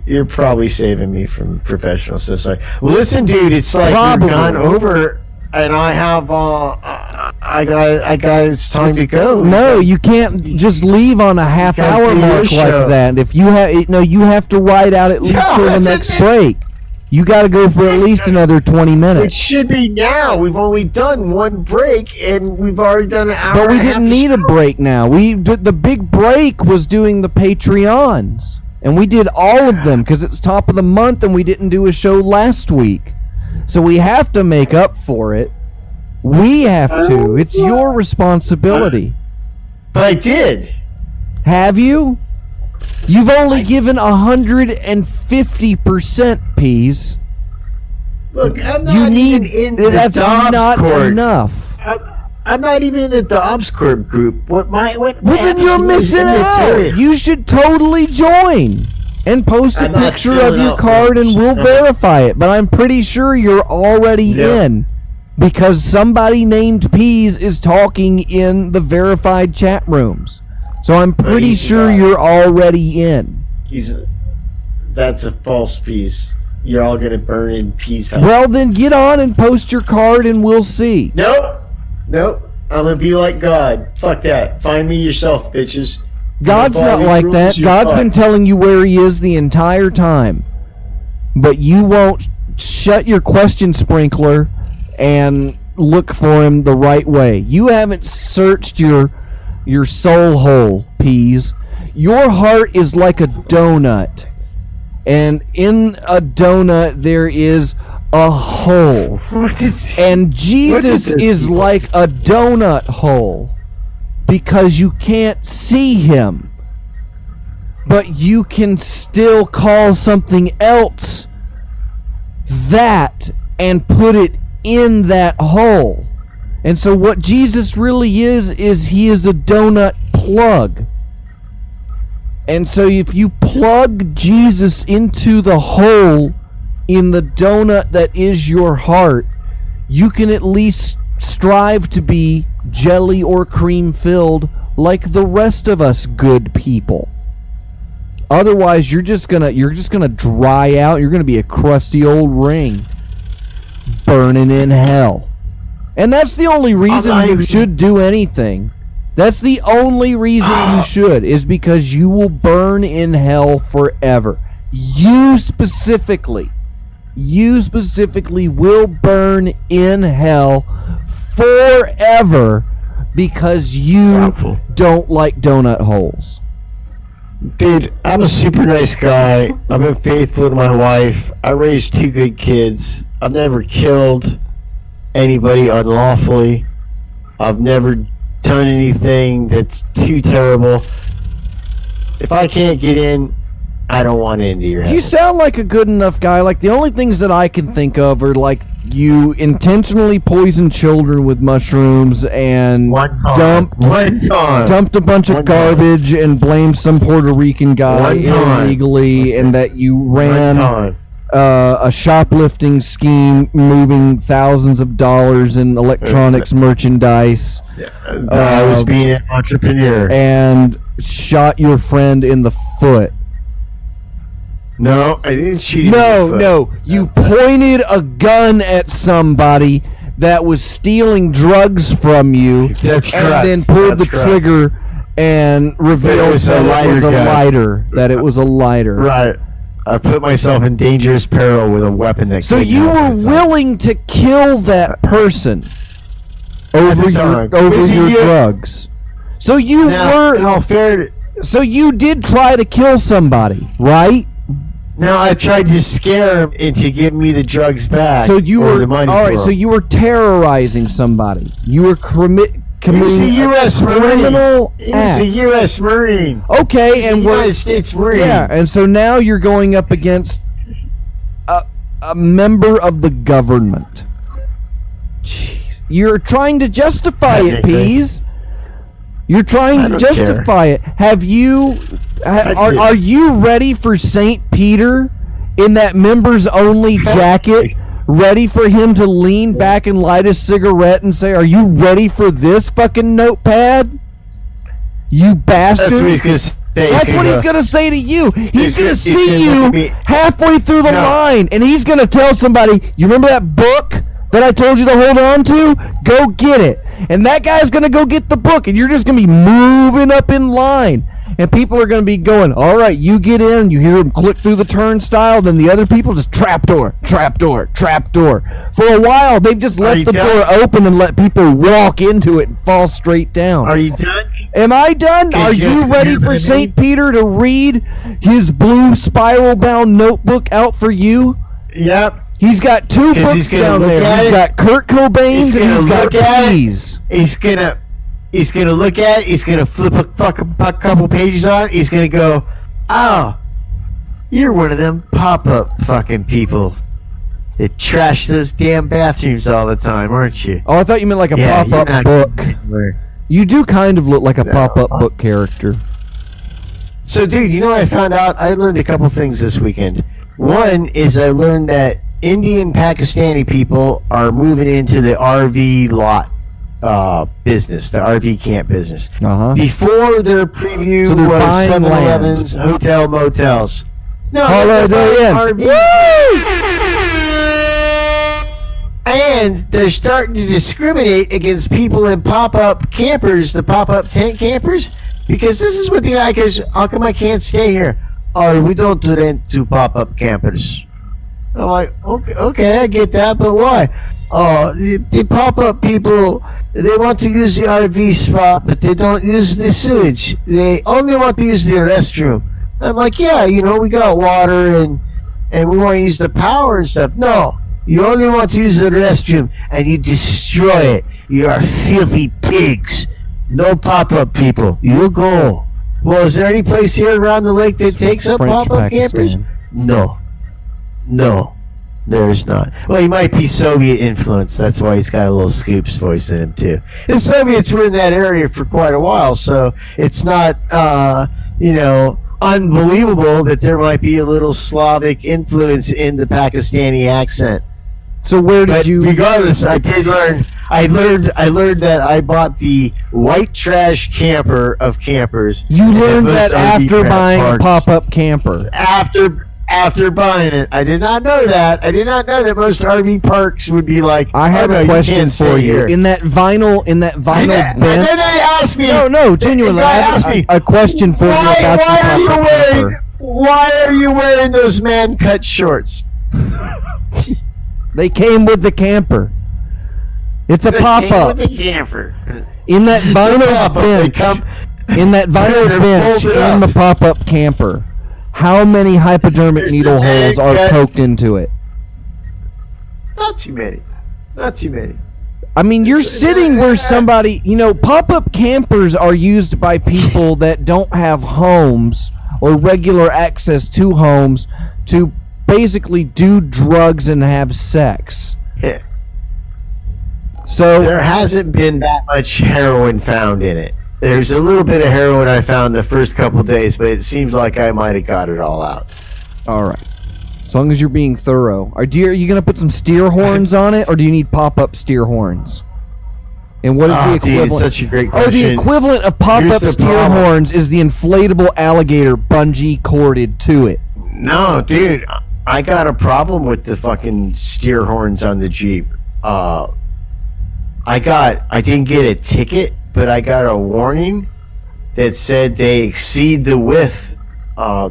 You're probably saving me from professional suicide. Well, listen, dude, it's like Probably. we've gone over, and I have, I got, it's time to go. No, you can't just leave on a half gotta hour do your mark like show. that. If you have, no, you have to ride out at least No, till the that's next it. break. You got to go for at least another 20 It minutes. should be now. We've only done one break, and we've already done an hour. But we and a half didn't of need a show. break now. We did, the big break was doing the Patreons, and we did all of them because it's top of the month, and we didn't do a show last week, so we have to make up for it. We have to. It's your responsibility. But I did. Have you? You've only given 150%, Peas. Look, I'm not You even need. in the That's Dobbs not court. enough. I'm not even in the Dobbs Court group. What Well, then happens you're when missing in the out. area? You should totally join and post a I'm not picture of filling your out card and forms. we'll No. verify it. But I'm pretty sure you're already Yeah. in because somebody named Peas is talking in the verified chat rooms. So I'm pretty he's sure not. you're already in. That's a false piece. You're all gonna burn in peace house. Well, then get on and post your card and we'll see. Nope. I'm gonna be like God. Fuck that. Find me yourself, bitches. God's If I not leave like rules, that. you're God's been fucked. telling you where he is the entire time. But you won't shut your question sprinkler and look for him the right way. You haven't searched your soul hole, Peas. Your heart is like a donut. And in a donut there is a hole. And Jesus this is mean? like a donut hole because you can't see him. But you can still call something else that and put it in that hole. And so what Jesus really is he is a donut plug. And so if you plug Jesus into the hole in the donut that is your heart, you can at least strive to be jelly or cream filled like the rest of us good people. Otherwise, you're just gonna dry out. You're gonna be a crusty old ring, burning in hell. And that's the only reason not you even- should do anything. That's the only reason you should, is because you will burn in hell forever. You specifically will burn in hell forever because you Doubtful. don't like donut holes. Dude, I'm a super nice guy. I've been faithful to my wife. I raised 2 good kids. I've never killed anybody unlawfully. I've never done anything that's too terrible. If I can't get in, I don't want into your You house. sound like a good enough guy. Like, the only things that I can think of are like you intentionally poisoned children with mushrooms and One time. dumped a bunch of One time. garbage and blamed some Puerto Rican guy One time. illegally, and that you ran time. a shoplifting scheme moving thousands of dollars in electronics merchandise I was being an entrepreneur. and shot your friend in the foot. No, I didn't shoot him in the No, foot. no. You pointed a gun at somebody that was stealing drugs from you That's and correct. then pulled That's the correct. trigger and revealed was a that it lighter was a gun. lighter. That it was a lighter. Right. I put myself in dangerous peril with a weapon that So couldn't you help were myself. willing to kill that person over the your time. Was he you? drugs. So you Now, were. in all So you did try to kill somebody, right? No, I tried to scare him into giving me the drugs back. So you or were the money all right. for So him. you were terrorizing somebody. You were committing He's a U.S. criminal Marine. He's act. a U.S. Marine. Okay, He's and a we're United States Marine. yeah, and so now you're going up against a member of the government. Jeez, you're trying to justify it, Technically. Peas. You're trying I to don't justify it. Have you? Are you ready for Saint Peter in that members only jacket? Ready for him to lean back and light a cigarette and say, "Are you ready for this fucking notepad? You bastard!" That's what he's gonna say. That's what he's gonna say to you. He's gonna gonna see look you at me. halfway through the No. line, and he's gonna tell somebody, "You remember that book that I told you to hold on to? Go get it." And that guy's gonna go get the book, and you're just gonna be moving up in line. And people are going to be going, all right, you get in, you hear them click through the turnstile, then the other people just trapdoor, trapdoor, trapdoor. For a while, they've just Are left you the done? door open and let people walk into it and fall straight down. Are you done? Am I done? Are you you just ready hear for what I St. Peter to read his blue spiral-bound notebook out for you? Yep. He's got two 'Cause books he's gonna down look there. at He's it. got Kurt Cobain's He's and gonna he's got look at it. Peas. He's gonna look at it. He's gonna flip a couple pages on it. He's gonna go, "Oh, you're one of them pop-up fucking people that trash those damn bathrooms all the time, aren't you?" Oh, I thought you meant like a Yeah, you're pop-up not- book. You do kind of look like a pop-up book character. So, dude, you know what I found out? I learned a couple things this weekend. One is I learned that Indian Pakistani people are moving into the RV lot business, the RV camp business. Uh-huh. Before their preview So they're was buying 7-Elevens, hotel motels. No, Holiday they're buying Inn. And they're starting to discriminate against people in pop-up campers, the pop-up tent campers, because this is what the guy goes, how come I can't stay here? Oh, we don't rent to pop-up campers. I'm like, okay, I get that, but why? Oh, the pop-up people, they want to use the RV spot, but they don't use the sewage. They only want to use the restroom. I'm like, yeah, we got water and we want to use the power and stuff. No, you only want to use the restroom and you destroy it. You are filthy pigs. No pop-up people. You go. Well, is there any place here around the lake that takes up French pop-up campers? Pakistan. No, there's not. Well, he might be Soviet influenced. That's why he's got a little Scoops voice in him too. The Soviets were in that area for quite a while, so it's not, unbelievable that there might be a little Slavic influence in the Pakistani accent. So where did But you... regardless, I did learn. I learned that I bought the white trash camper of campers. You and learned most that RV after buying a parks. pop-up camper. After buying it. I did not know that. I did not know that most RV parks would be like, I have oh, no, a question can't for stay you. here. In that vinyl And bench... then they asked me. No, genuinely, The I guy have asked me, a question for you about your pop-up camper. why are you wearing those man-cut shorts? They came with the camper. It's a pop-up. With the camper. In that vinyl Pop-up, they bench, come. in that vinyl They're bench folded in up. the pop-up camper, how many hypodermic There's needle a holes big are gut. poked into it? Not too many. Not too many. I mean, you're It's- sitting where somebody, pop-up campers are used by people that don't have homes or regular access to homes to basically do drugs and have sex. Yeah. So, There hasn't been that much heroin found in it. There's a little bit of heroin I found the first couple days, but it seems like I might have got it all out. all right. As long as you're being thorough. Are you going to put some steer horns on it, or do you need pop-up steer horns? And what is the Oh, equivalent? dude, it's such a great Oh, the question. equivalent of pop-up Here's the steer problem. horns is the inflatable alligator bungee corded to it. No, dude, I got a problem with the fucking steer horns on the Jeep. I didn't get a ticket, but I got a warning that said they exceed the width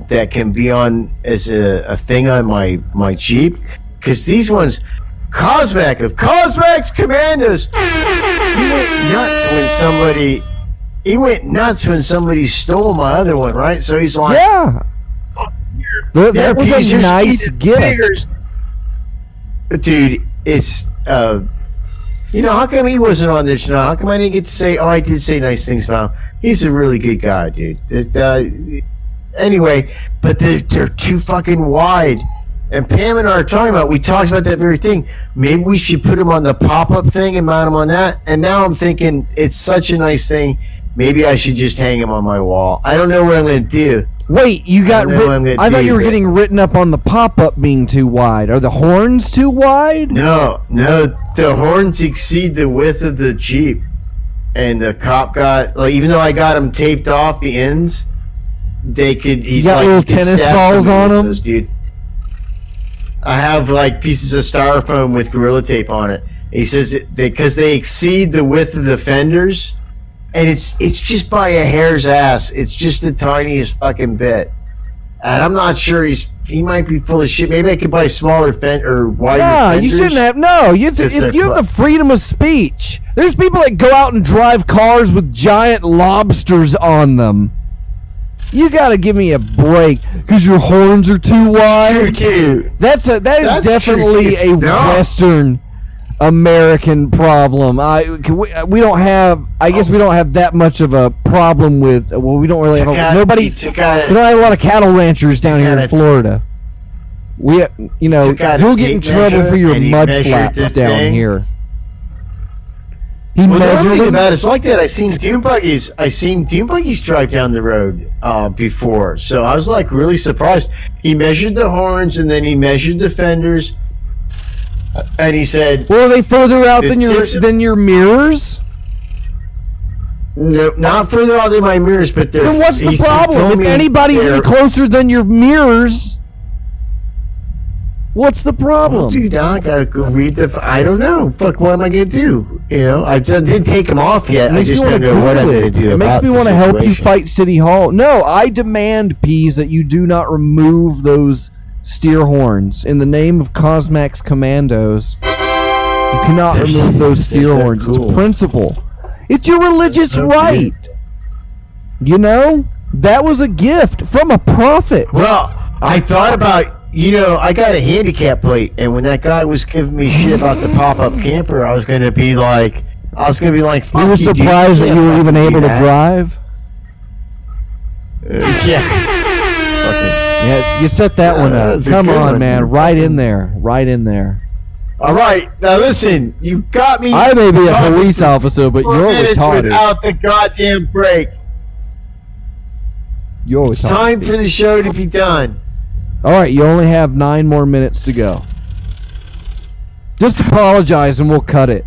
that can be on as a thing on my Jeep. Because these ones, Cosmac of Cosmac's Commandos, he went nuts when somebody he went nuts when somebody stole my other one, right? So he's like, Yeah. That was Pease, a you're nice eating gift. fingers. Dude, it's how come he wasn't on this show? How come I didn't get to say? Oh, I did say nice things about him. He's a really good guy, dude. Anyway, but they're too fucking wide. And Pam and I are talking about. We talked about that very thing. Maybe we should put him on the pop-up thing and mount him on that. And now I'm thinking it's such a nice thing. Maybe I should just hang him on my wall. I don't know what I'm going to do. Wait, you got I don't know what I'm gonna I thought do, you were but- getting written up on the pop-up being too wide. Are the horns too wide? No, the horns exceed the width of the Jeep. And the cop got, like, even though I got him taped off the ends, he's got like, little you could tennis stab balls somebody on with 'em? those, dude. I have, like, pieces of styrofoam with Gorilla Tape on it. He says because they exceed the width of the fenders, and it's just by a hair's ass. It's just the tiniest fucking bit. And I'm not sure he might be full of shit. Maybe I could buy smaller or wider No, fenders. you shouldn't have. No, you Just a have the freedom of speech. There's people that go out and drive cars with giant lobsters on them. You got to give me a break because your horns are too True, wide. too. That is That's definitely true. a No. Western American problem. We don't have. I guess we don't have that much of a problem with. Well, we don't really have nobody. We don't have a lot of cattle ranchers down here in Florida. You'll get in trouble for your mud flaps down here. He Well, measured normally them. about it's like that. I seen dune buggies drive down the road before, so I was like really surprised. He measured the horns and then he measured the fenders, and he said, Well, are they further out The tips- than your mirrors? "No, not further out than my mirrors, but they're." Then what's the he said- problem? told If me anybody's they're- any closer than your mirrors, what's the Well, problem? dude, I gotta go read the. I don't know. Fuck, what am I gonna do? I didn't take them off yet. I Makes just me don't wanna know what I'm Google gonna it. do. It makes about me the want to help you situation. fight City Hall. No, I demand, Peas, that you do not remove those steer horns in the name of Cosmax Commandos. You cannot They're so- remove those steer they're so horns. It's cool. a principle. It's your religious so right. That was a gift from a prophet. Well, I thought about, I got a handicap plate, and when that guy was giving me shit about the pop-up camper, I was gonna be like, fuck You were you, dude. surprised that can't you were even fucking do able to that." drive. Yeah. Fucking- Yeah, you set that one up. That's a Come good on, one. man. Right in there. Right in there. All right, now listen, you got me. I may be a talking police for officer, but 4 you're minutes retarded. without the goddamn break. You're It's retarded. time for the show to be done. All right, you only have 9 more minutes to go. Just apologize and we'll cut it.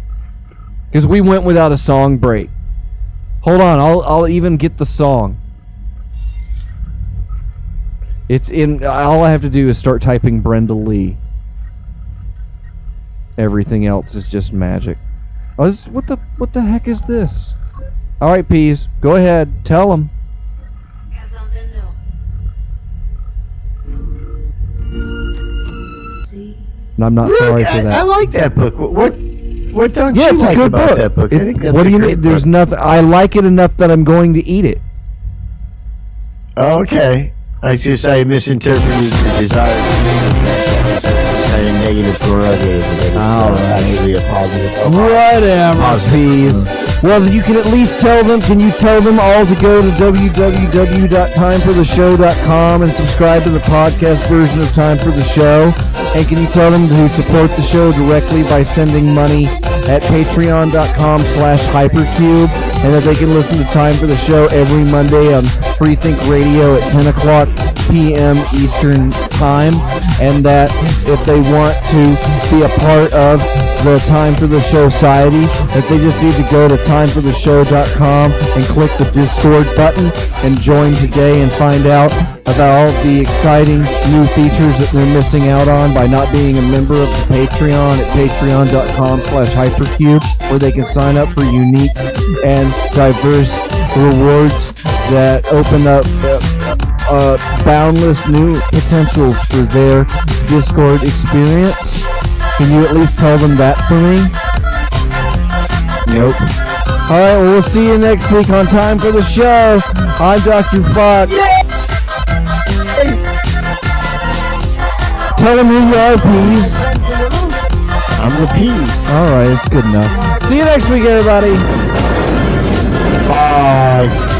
Because we went without a song break. Hold on, I'll even get the song. It's in. All I have to do is start typing Brenda Lee. Everything else is just magic. Oh, what the heck is this? All right, Peas, go ahead, tell them. Got something new. See? And I'm not Look, sorry for I that. like that book. What don't Yeah, you it's like a good about book. that book? I think that's What a do you great mean? There's book. nothing. I like it enough that I'm going to eat it. Okay. I misinterpreted the desire kind of negative prerogative. All right. Actually a positive. Whatever, Positive. Peas. Well, you can at least tell them. Can you tell them all to go to www.timefortheshow.com and subscribe to the podcast version of Time for the Show? And can you tell them to support the show directly by sending money at patreon.com/hypercube, and that they can listen to Time for the Show every Monday on Freethink Radio at 10 o'clock p.m. Eastern Time, and that if they want to be a part of the Time for the Show Society, that they just need to go to timefortheshow.com and click the Discord button and join today and find out about all the exciting new features that they're missing out on by not being a member of the Patreon at patreon.com/hypercube, where they can sign up for unique and diverse rewards that open up boundless new potentials for their Discord experience. Can you at least tell them that for me? Nope. All right, well, we'll see you next week on Time for the Show. I'm Dr. Fox. Tell them who you are, please. I'm the peas. All right, it's good enough. See you next week, everybody. Bye.